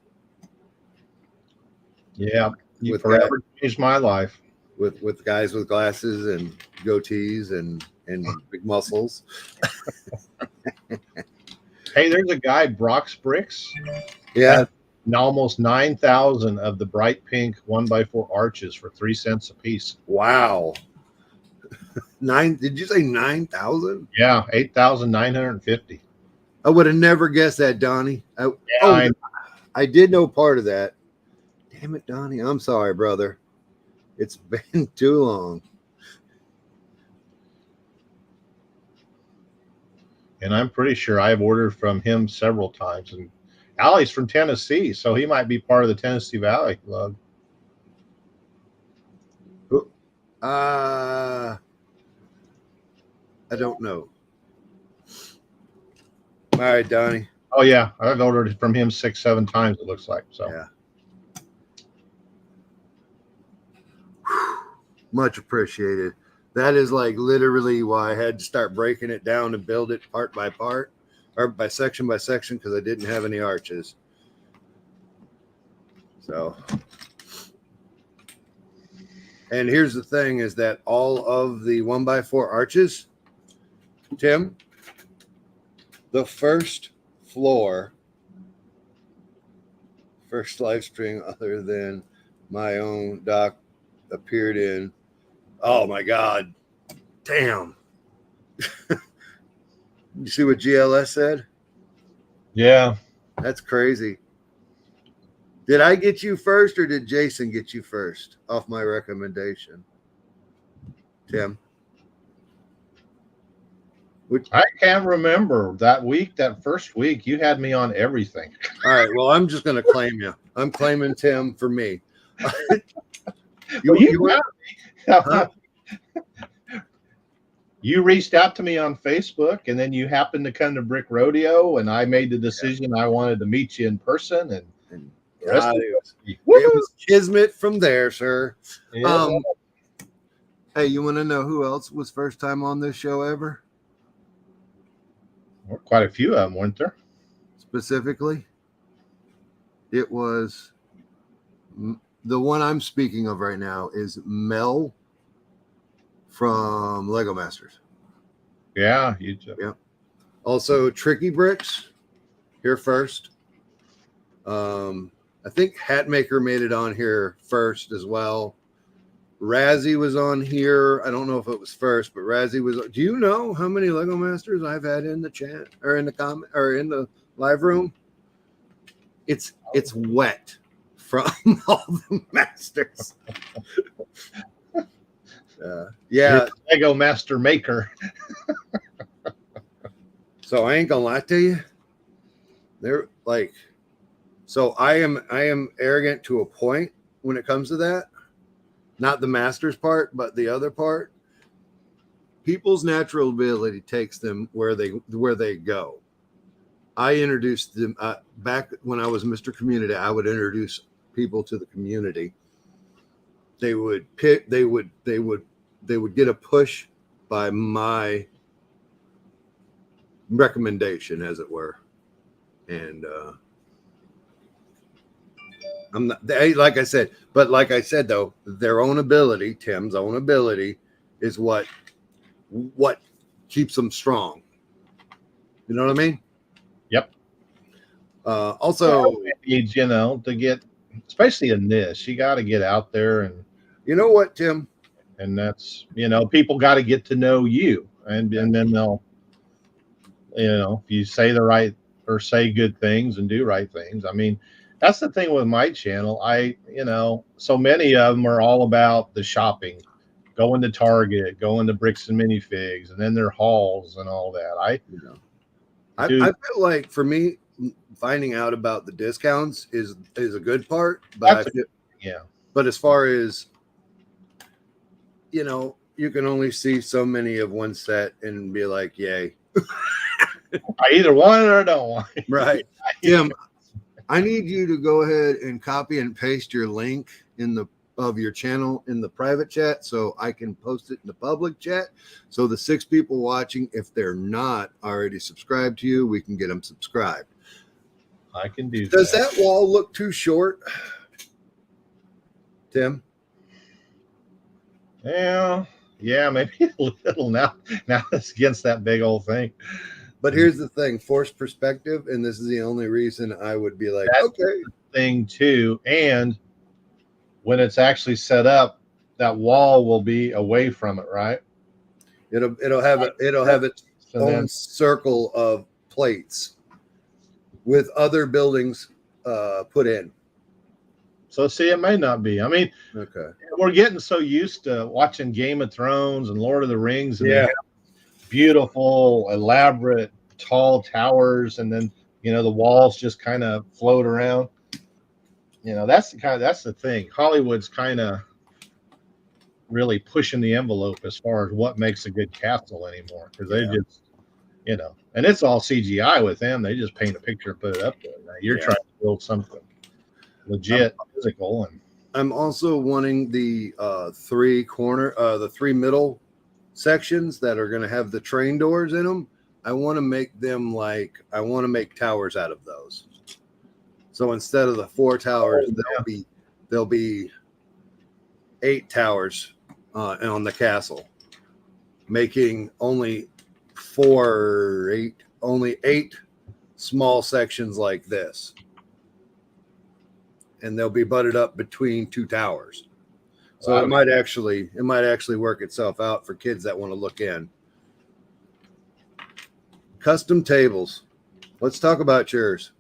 Speaker 2: Yeah, you forever changed my life.
Speaker 1: With guys with glasses and goatees and big muscles.
Speaker 2: Hey, there's a guy, Brock's Bricks.
Speaker 1: Yeah.
Speaker 2: Almost 9,000 of the bright pink 1x4 arches for 3 cents a piece.
Speaker 1: Wow. Did you say 9,000?
Speaker 2: Yeah, 8,950.
Speaker 1: I would have never guessed that, Donnie. I did know part of that. Damn it, Donnie. I'm sorry, brother. It's been too long.
Speaker 2: And I'm pretty sure I've ordered from him several times. And Allie's from Tennessee, so he might be part of the Tennessee Valley Club.
Speaker 1: I don't know. All right, Donnie.
Speaker 2: Oh, yeah. I've ordered from him 6-7 times, it looks like. So
Speaker 1: yeah. Much appreciated. That is like literally why I had to start breaking it down and build it part by part or by section, because I didn't have any arches. So, and here's the thing is that all of the 1x4 arches, Tim, the first floor, first live stream other than my own doc appeared in. Oh my God. Damn. You see what GLS said?
Speaker 2: yeah.
Speaker 1: That's crazy. Did I get you first or did Jason get you first off my recommendation? Tim? Which,
Speaker 2: I can't remember that week. That first week, you had me on everything.
Speaker 1: all right. Well, I'm just going to claim you. I'm claiming Tim for me.
Speaker 2: Well,
Speaker 1: you were, huh?
Speaker 2: You reached out to me on Facebook, and then you happened to come to Brick Rodeo, and I made the decision I wanted to meet you in person, and
Speaker 1: And
Speaker 2: the rest
Speaker 1: God,
Speaker 2: of
Speaker 1: it
Speaker 2: it.
Speaker 1: was kismet from there, sir.
Speaker 2: Yeah,
Speaker 1: Hey, you want to know who else was first time on this show ever?
Speaker 2: well, quite a few of them, weren't there?
Speaker 1: Specifically, it was the one I'm speaking of right now is Mel from Lego Masters.
Speaker 2: Yeah, you.
Speaker 1: Yeah. Also, Tricky Bricks here first. I think Hatmaker made it on here first as well. Razzie was on here. I don't know if it was first, but Razzie was. Do you know how many Lego Masters I've had in the chat or in the comment or in the live room? It's wet from all the masters. Yeah.
Speaker 2: You're Lego Master Maker.
Speaker 1: So I ain't gonna lie to you. They're like, so I am arrogant to a point when it comes to that. Not the masters part, but the other part. People's natural ability takes them where they go. I introduced them back when I was Mr. Community. I would introduce people to the community. They would pick. They would get a push by my recommendation, as it were. And I'm not, like I said, though, their own ability, Tim's own ability, is what keeps them strong. You know what I mean?
Speaker 2: Yep.
Speaker 1: Also,
Speaker 2: needs, to get, especially in this, you got to get out there, and
Speaker 1: you know what, Tim?
Speaker 2: And that's, people got to get to know you, and then they'll, if you say the right or say good things and do right things. I mean, that's the thing with my channel. So many of them are all about the shopping, going to Target, going to Bricks and Minifigs, and then their hauls and all that.
Speaker 1: I feel like for me, finding out about the discounts is a good part, but but as far as you can only see so many of one set and be like, yay.
Speaker 2: I either want it or don't want it.
Speaker 1: Right. Tim, I need you to go ahead and copy and paste your link of your channel in the private chat so I can post it in the public chat. So the 6 people watching, if they're not already subscribed to you, we can get them subscribed.
Speaker 2: I can do
Speaker 1: Does that wall look too short, Tim?
Speaker 2: Yeah, maybe a little now. Now it's against that big old thing.
Speaker 1: But here's the thing: forced perspective, and this is the only reason I would be like,
Speaker 2: that's
Speaker 1: okay.
Speaker 2: Thing too, and when it's actually set up, that wall will be away from it, right?
Speaker 1: It'll have its own circle of plates with other buildings put in.
Speaker 2: So see, it may not be. I mean,
Speaker 1: okay,
Speaker 2: we're getting so used to watching Game of Thrones and Lord of the Rings, and they have beautiful, elaborate, tall towers, and then the walls just kind of float around. That's the thing. Hollywood's kind of really pushing the envelope as far as what makes a good castle anymore, because they just, and it's all CGI with them. They just paint a picture and put it up there. Now you're trying to build something legit, physical, and
Speaker 1: I'm also wanting the 3 middle sections that are going to have the train doors in them. I want to make towers out of those. So instead of the 4 towers, there'll be 8 towers on the castle, making only 8 small sections like this. And they'll be butted up between 2 towers. So it might actually work itself out for kids that want to look in. Custom tables. Let's talk about yours,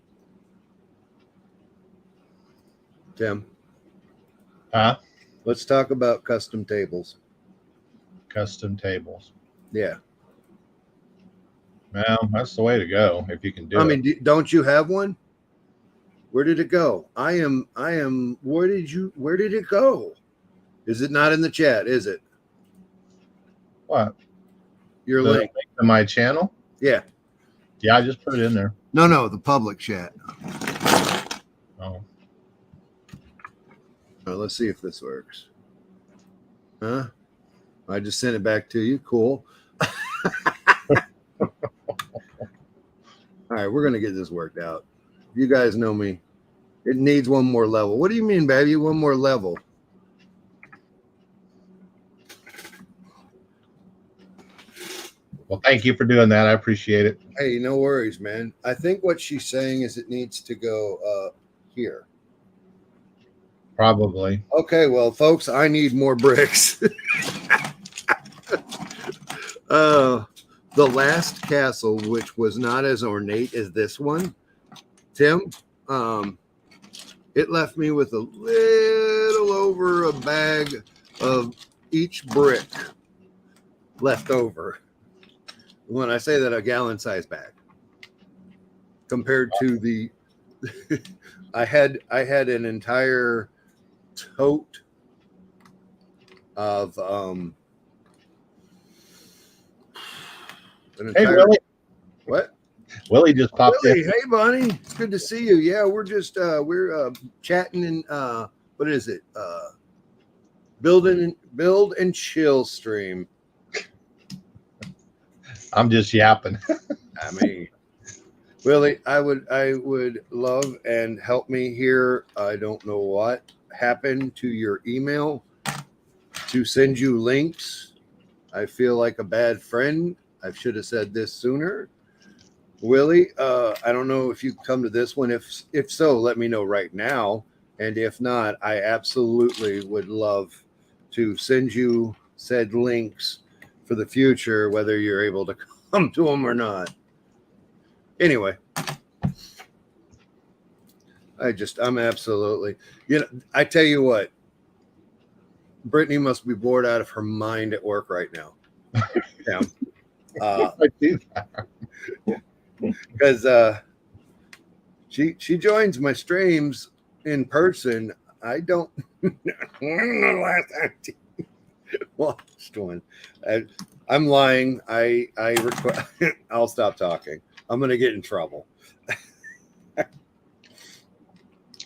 Speaker 1: Tim. Let's talk about custom tables.
Speaker 2: Custom tables.
Speaker 1: Yeah.
Speaker 2: Well, that's the way to go if you can do
Speaker 1: I
Speaker 2: it.
Speaker 1: mean, don't you have one? Where did it go? Where did it go? Is it not in the chat? Is it
Speaker 2: What?
Speaker 1: your
Speaker 2: The
Speaker 1: link?
Speaker 2: link to my channel?
Speaker 1: Yeah.
Speaker 2: Yeah, I just put it in there.
Speaker 1: No, the public chat.
Speaker 2: Oh.
Speaker 1: Let's see if this works. Huh? I just sent it back to you. Cool. All right, we're gonna get this worked out. You guys know me. It needs one more level. What do you mean, baby? One more level?
Speaker 2: Well, thank you for doing that. I appreciate it.
Speaker 1: Hey, no worries, man. I think what she's saying is it needs to go here.
Speaker 2: Probably.
Speaker 1: Okay, well, folks, I need more bricks. The last castle, which was not as ornate as this one, Tim, it left me with a little over a bag of each brick left over. When I say that, a gallon size bag compared to the I had an entire tote of
Speaker 2: Hey, Willie.
Speaker 1: What?
Speaker 2: Willie just popped
Speaker 1: Willie,
Speaker 2: in.
Speaker 1: hey, Bonnie. It's good to see you. Yeah, we're just we're chatting and what is it? Build and chill stream.
Speaker 2: I'm just yapping.
Speaker 1: I mean, Willie, I would love and help me here. I don't know what happened to your email to send you links. I feel like a bad friend. I should have said this sooner. Willie, I don't know if you come to this one. If so, let me know right now. And if not, I absolutely would love to send you said links for the future, whether you're able to come to them or not. Anyway, I'm absolutely, I tell you what, Brittany must be bored out of her mind at work right now. Yeah.
Speaker 2: I do that.
Speaker 1: Because she joins my streams in person. I don't know last time watched one. I'm lying. I'll stop talking. I'm gonna get in trouble.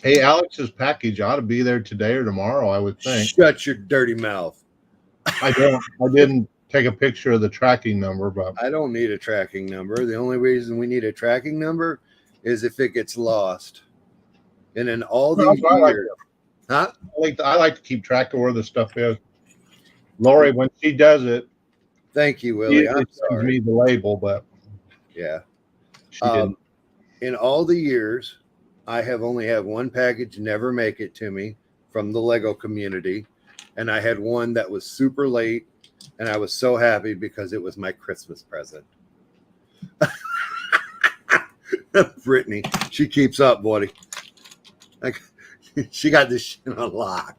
Speaker 2: Hey, Alex's package ought to be there today or tomorrow, I would think.
Speaker 1: Shut your dirty mouth.
Speaker 2: I didn't take a picture of the tracking number, but
Speaker 1: I don't need a tracking number. The only reason we need a tracking number is if it gets lost. And in all these years, huh?
Speaker 2: I like to keep track of where the stuff is. Lori, when she does it,
Speaker 1: Thank you, Willie. I'm
Speaker 2: sends
Speaker 1: sorry.
Speaker 2: me the label, but
Speaker 1: Yeah.
Speaker 2: she didn't.
Speaker 1: In all the years, I have only had one package never make it to me from the Lego community. And I had one that was super late. And I was so happy because it was my Christmas present. Brittany, she keeps up, buddy. Like, she got this shit on lock.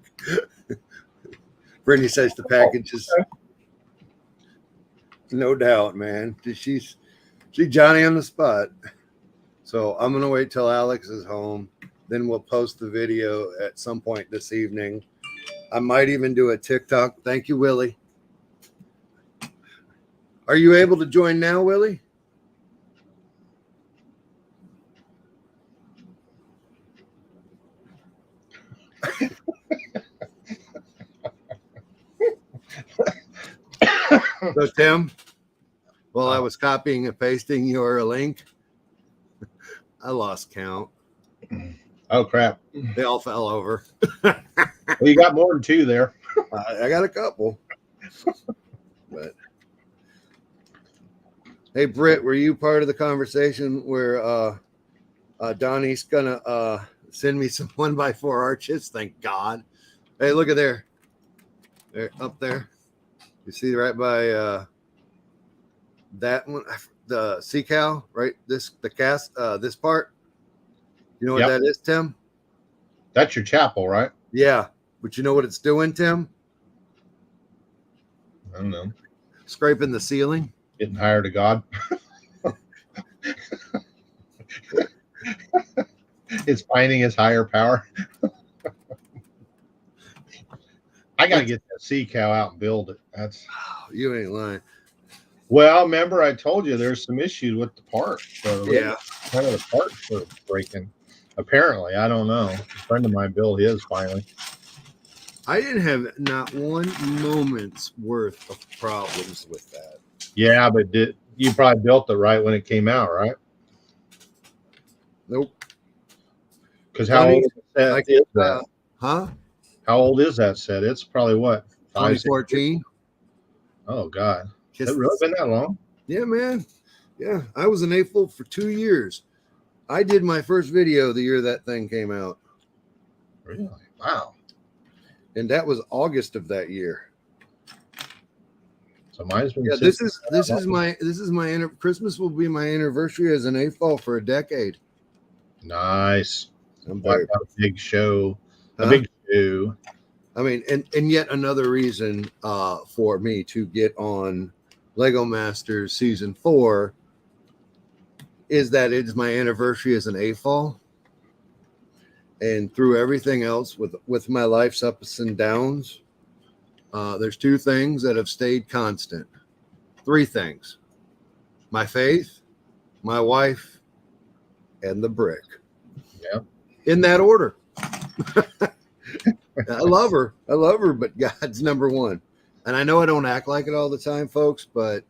Speaker 1: Brittany says the package is no doubt, man. She's Johnny on the spot. So I'm gonna wait till Alex is home. Then we'll post the video at some point this evening. I might even do a TikTok. Thank you, Willie. Are you able to join now, Willie? So, Tim, while I was copying and pasting your link, I lost count.
Speaker 2: Oh, crap.
Speaker 1: They all fell over.
Speaker 2: Well, you got more than two there.
Speaker 1: I got a couple. But hey, Britt, were you part of the conversation where Donnie's gonna send me some 1x4 arches? Thank God. Hey, look at there. They're up there. You see right by that one, the sea cow, right? This part. You know what that is, Tim?
Speaker 2: That's your chapel, right?
Speaker 1: Yeah, but you know what it's doing, Tim?
Speaker 2: I don't know.
Speaker 1: Scraping the ceiling.
Speaker 2: Getting higher to God. It's finding its higher power. I gotta get that sea cow out and build it. That's
Speaker 1: You ain't lying.
Speaker 2: well. Remember, I told you there's some issues with the part.
Speaker 1: Yeah.
Speaker 2: One of the parts are breaking. Apparently, I don't know. A friend of mine built his finally.
Speaker 1: I didn't have not one moment's worth of problems with that.
Speaker 2: Yeah, but you probably built it right when it came out, right?
Speaker 1: Nope.
Speaker 2: Because how old is that?
Speaker 1: Huh?
Speaker 2: How old is that set? It's probably what,
Speaker 1: 2014.
Speaker 2: Oh God, has it really been that long?
Speaker 1: Yeah, man. Yeah, I was an A-full for 2 years. I did my first video the year that thing came out.
Speaker 2: Really? Wow.
Speaker 1: And that was August of that year.
Speaker 2: So mine's been.
Speaker 1: Yeah, this is my Christmas will be my anniversary as an A-fall for a decade.
Speaker 2: Nice.
Speaker 1: I'm
Speaker 2: What
Speaker 1: very,
Speaker 2: a big show.
Speaker 1: huh?
Speaker 2: A big show.
Speaker 1: I mean, and yet another reason for me to get on Lego Masters Season 4 is that it's my anniversary as an A-fall. And through everything else with my life's ups and downs, there's 2 things that have stayed constant. 3 things: my faith, my wife, and the brick.
Speaker 2: Yeah.
Speaker 1: In that order. I love her, but God's number one. And I know I don't act like it all the time, folks, but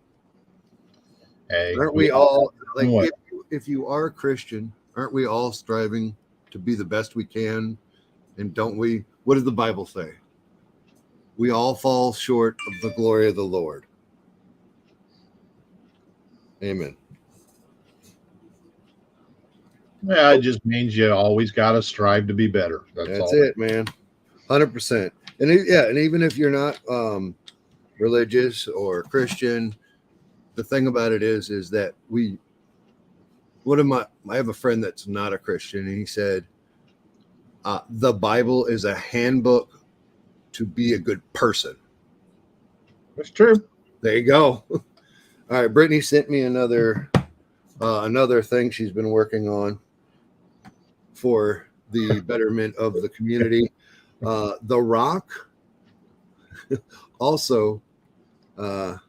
Speaker 2: Hey,
Speaker 1: aren't we all like, if you are a Christian, aren't we all striving to be the best we can? And don't we? What does the Bible say? We all fall short of the glory of the Lord. Amen.
Speaker 2: Yeah, it just means you always got to strive to be better. That's all.
Speaker 1: It, man. 100%. And and even if you're not religious or Christian, the thing about it is that I have a friend that's not a Christian, and he said, the Bible is a handbook to be a good person.
Speaker 2: That's true.
Speaker 1: There you go. All right, Brittany sent me another thing she's been working on for the betterment of the community. The Rock also, The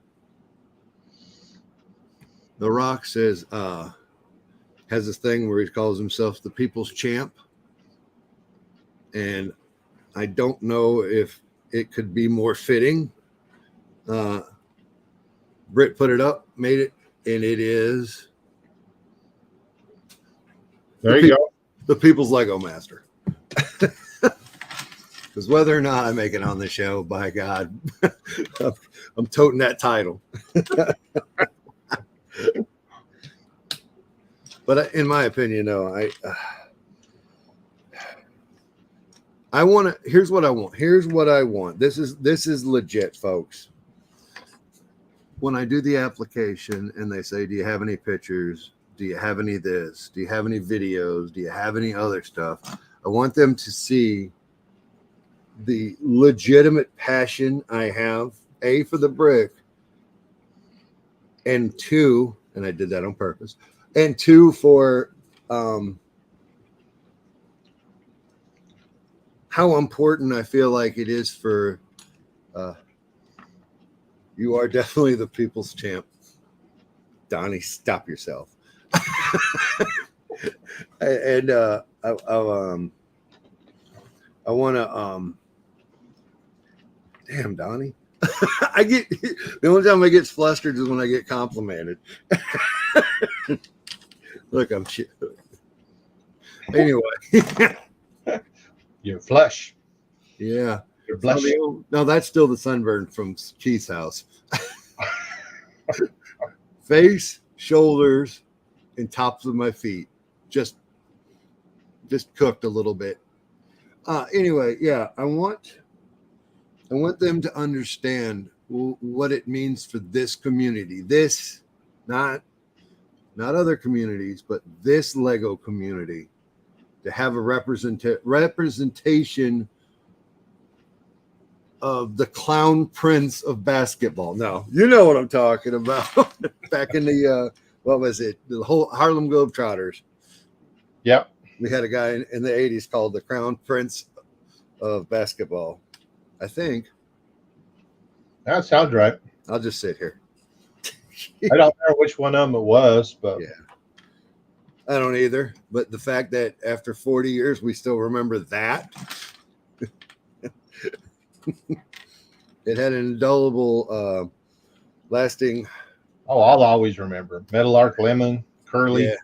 Speaker 1: Rock says has this thing where he calls himself the people's champ, and I don't know if it could be more fitting. Britt put it up, made it, and it is
Speaker 2: there you go.
Speaker 1: The people's Lego Master. Because whether or not I make it on the show, by God, I'm toting that title. But in my opinion, no, I want to. Here's what I want. This is legit, folks. When I do the application and they say, "Do you have any pictures? Do you have any this? Do you have any videos? Do you have any other stuff?" I want them to see the legitimate passion I have, A, for the brick, and 2, and I did that on purpose, and 2, for how important I feel like it is for you are definitely the people's champ. Donnie, stop yourself. And I want to damn, Donnie. I get the only time I get flustered is when I get complimented. Look, I'm shit. Anyway.
Speaker 2: You're flush.
Speaker 1: Yeah.
Speaker 2: You're blushing.
Speaker 1: No, that's still the sunburn from Keith's house. Face, shoulders, and tops of my feet. Just cooked a little bit. Anyway, yeah, I want them to understand what it means for this community. This, not other communities, but this Lego community, to have a representation of the clown prince of basketball. No, you know what I'm talking about. Back in the what was it? The whole Harlem Globetrotters.
Speaker 2: Yep.
Speaker 1: We had a guy in the 80s called the Crown Prince of basketball. I think.
Speaker 2: That sounds right.
Speaker 1: I'll just sit here.
Speaker 2: I don't know which one of them it was, but
Speaker 1: Yeah. I don't either. But the fact that after 40 years, we still remember that. It had an indelible, lasting.
Speaker 2: oh, I'll always remember Metal Arc Lemon, Curly.
Speaker 1: Yeah.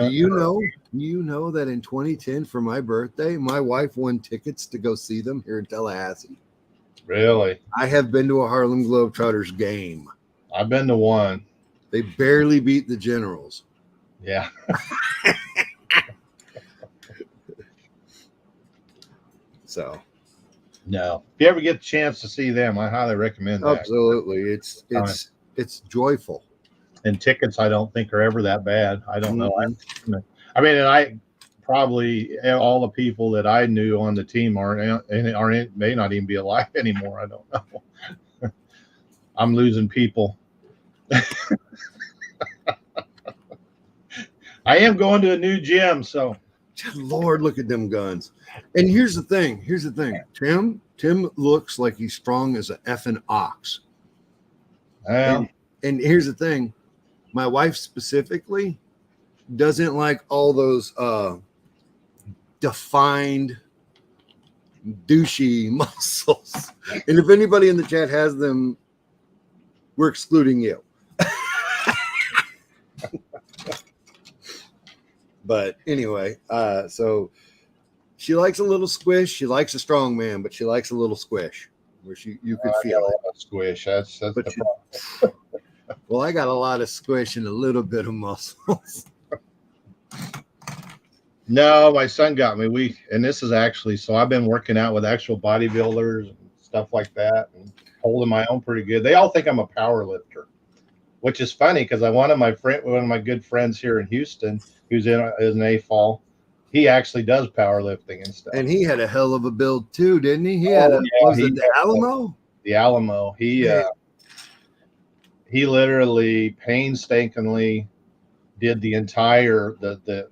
Speaker 1: Do you know that in 2010 for my birthday, my wife won tickets to go see them here in Tallahassee?
Speaker 2: Really?
Speaker 1: I have been to a Harlem Globetrotters game.
Speaker 2: I've been to one.
Speaker 1: They barely beat the Generals.
Speaker 2: Yeah.
Speaker 1: So
Speaker 2: No. If you ever get the chance to see them, I highly recommend that.
Speaker 1: absolutely, it's joyful.
Speaker 2: And tickets, I don't think are ever that bad. I don't know.
Speaker 1: Mhm.
Speaker 2: I mean, and I probably all the people that I knew on the team aren't may not even be alive anymore. I don't know. I'm losing people. I am going to a new gym, so
Speaker 1: Lord, look at them guns. And here's the thing. Tim looks like he's strong as a effing ox.
Speaker 2: well,
Speaker 1: And here's the thing. My wife specifically doesn't like all those defined douchey muscles. And if anybody in the chat has them, we're excluding you. But anyway, so she likes a little squish. She likes a strong man, but she likes a little squish where you could feel it.
Speaker 2: Squish. That's the
Speaker 1: But
Speaker 2: problem.
Speaker 1: Well, I got a lot of squish and a little bit of muscles.
Speaker 2: No, my son got me. And this is actually, so I've been working out with actual bodybuilders and stuff like that and holding my own pretty good. They all think I'm a power lifter, which is funny because one of my good friends here in Houston, who's in an AFOL, he actually does powerlifting and stuff.
Speaker 1: And he had a hell of a build too, didn't he? He had the Alamo?
Speaker 2: The Alamo. He literally painstakingly did the entire the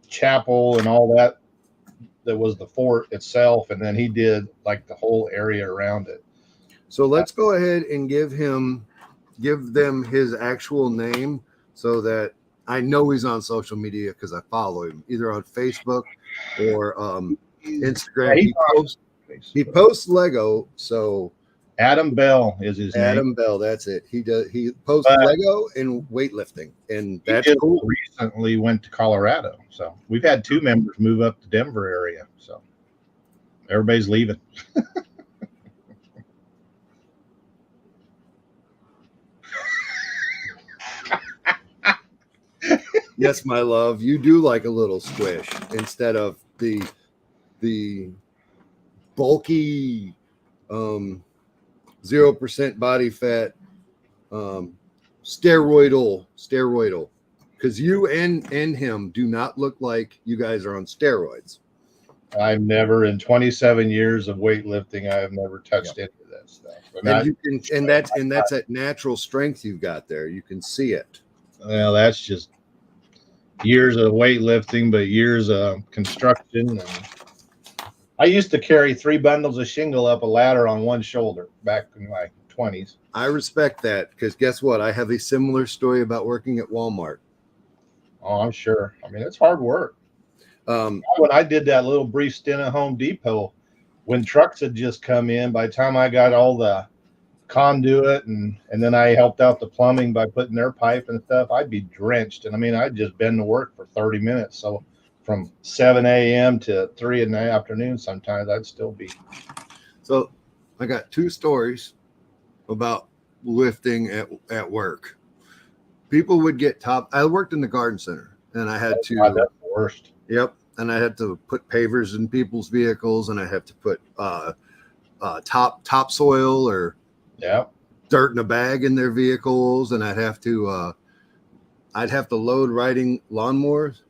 Speaker 2: chapel and all that was the fort itself, and then he did like the whole area around it.
Speaker 1: So let's go ahead and give them his actual name so that I know he's on social media because I follow him either on Facebook or Instagram.
Speaker 2: Yeah,
Speaker 1: he posts Lego, so
Speaker 2: Adam Bell is his name.
Speaker 1: Adam Bell, that's it. He posts Lego and weightlifting, and that's cool.
Speaker 2: Recently went to Colorado, so we've had 2 members move up to Denver area, so everybody's leaving.
Speaker 1: Yes, my love, you do like a little squish instead of the bulky 0% body fat steroidal because you and him do not look like you guys are on steroids.
Speaker 2: I've never, in 27 years of weightlifting, I have never touched any of that stuff.
Speaker 1: And that's that natural strength you've got there. You can see it.
Speaker 2: Well, that's just years of weightlifting, but years of construction. And I used to carry 3 bundles of shingle up a ladder on one shoulder back in my 20s.
Speaker 1: I respect that because guess what? I have a similar story about working at Walmart.
Speaker 2: Oh, I'm sure. I mean, it's hard work. When I did that little brief stint at Home Depot, when trucks had just come in, by the time I got all the conduit and then I helped out the plumbing by putting their pipe and stuff, I'd be drenched. And I mean, I'd just been to work for 30 minutes. So from 7 a.m. to 3 in the afternoon, sometimes I'd still be.
Speaker 1: So I got 2 stories about lifting at work. People would get I worked in the garden center and I had to.
Speaker 2: That's the worst.
Speaker 1: Yep. And I had to put pavers in people's vehicles and I have to put topsoil or dirt in a bag in their vehicles. And I'd have to load riding lawnmowers.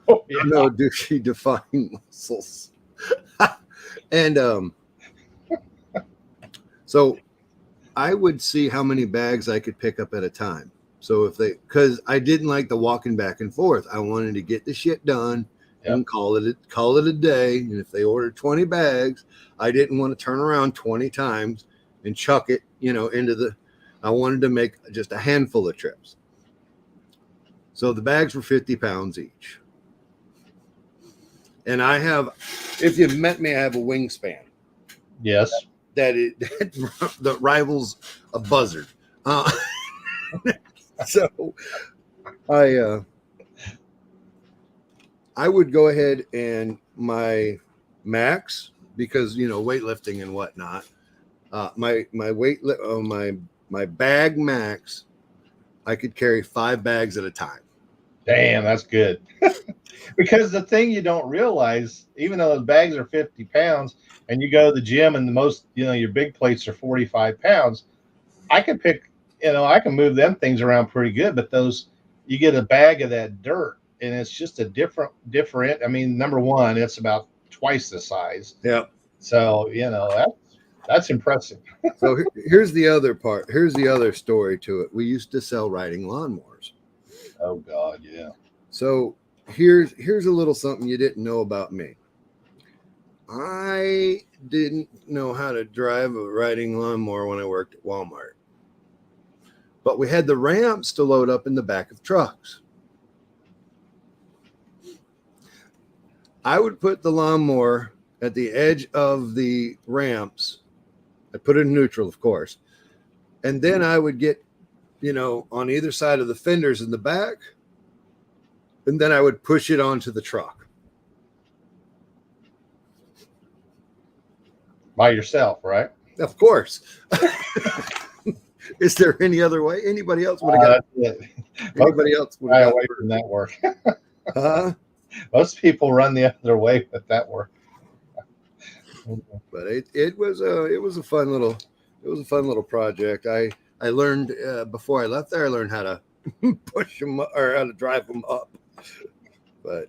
Speaker 2: Oh, yeah.
Speaker 1: No, do she define muscles? And so I would see how many bags I could pick up at a time. So because I didn't like the walking back and forth, I wanted to get the shit done and call it a day. And if they ordered 20 bags, I didn't want to turn around 20 times and chuck it, I wanted to make just a handful of trips. So the bags were 50 pounds each. And if you've met me, I have a wingspan.
Speaker 2: Yes.
Speaker 1: That rivals a buzzard. So I would go ahead and my max, because weightlifting and whatnot, my bag max, I could carry 5 bags at a time.
Speaker 2: Damn, that's good. Because the thing you don't realize, even though those bags are 50 pounds and you go to the gym and the most, your big plates are 45 pounds, I can I can move them things around pretty good, but you get a bag of that dirt and it's just a different, I mean, number one, it's about twice the size.
Speaker 1: Yeah.
Speaker 2: So, that's impressive.
Speaker 1: So here's the other part. Here's the other story to it. We used to sell riding lawnmowers.
Speaker 2: Oh God. Yeah.
Speaker 1: So here's a little something you didn't know about me. I didn't know how to drive a riding lawnmower when I worked at Walmart. But we had the ramps to load up in the back of trucks. I would put the lawnmower at the edge of the ramps. I put it in neutral, of course. And then I would get, on either side of the fenders in the back. And then I would push it onto the truck.
Speaker 2: By yourself, right?
Speaker 1: Of course. Is there any other way? Anybody else would have got it. Anybody else would have got
Speaker 2: away from that work.
Speaker 1: Most
Speaker 2: people run the other way with that work.
Speaker 1: But it was a fun little project. I learned before I left there. I learned how to push them or how to drive them up. But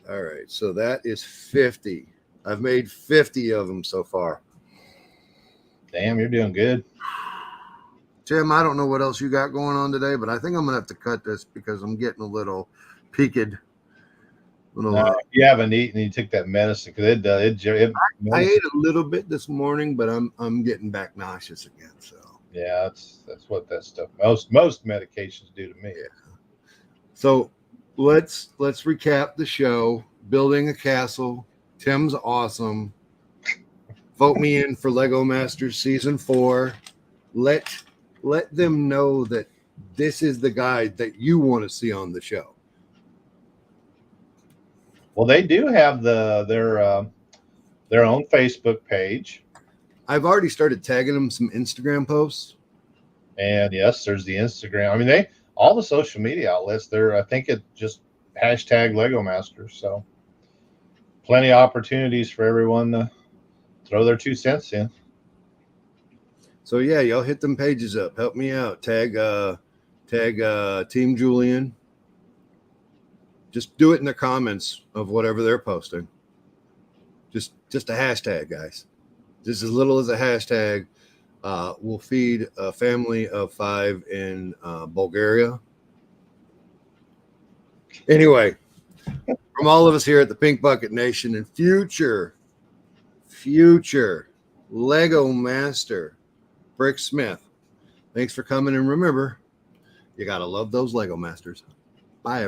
Speaker 1: all right, so that is 50. I've made 50 of them so far.
Speaker 2: Damn, you're doing good.
Speaker 1: Tim, I don't know what else you got going on today, but I think I'm gonna have to cut this because I'm getting a little peaked.
Speaker 2: You haven't eaten. You took that medicine because
Speaker 1: I ate a little bit this morning, but I'm getting back nauseous again. So
Speaker 2: yeah, that's what that stuff. Most medications do to me.
Speaker 1: Yeah. So let's recap the show. Building a castle. Tim's awesome. Vote me in for Lego Masters Season 4. Let them know that this is the guy that you want to see on the show.
Speaker 2: Well, they do have their own Facebook page.
Speaker 1: I've already started tagging them some Instagram posts.
Speaker 2: And yes, there's the Instagram. I mean, all the social media outlets. I think it just hashtag Lego Masters. So plenty of opportunities for everyone to throw their 2 cents in.
Speaker 1: So yeah, y'all hit them pages up. Help me out. Tag Team Julian. Just do it in the comments of whatever they're posting. Just a hashtag, guys. Just as little as a hashtag. We'll feed a family of 5 in Bulgaria. Anyway, from all of us here at the Pink Bucket Nation and future Lego Master Brick Smith, thanks for coming. And remember, you got to love those Lego Masters.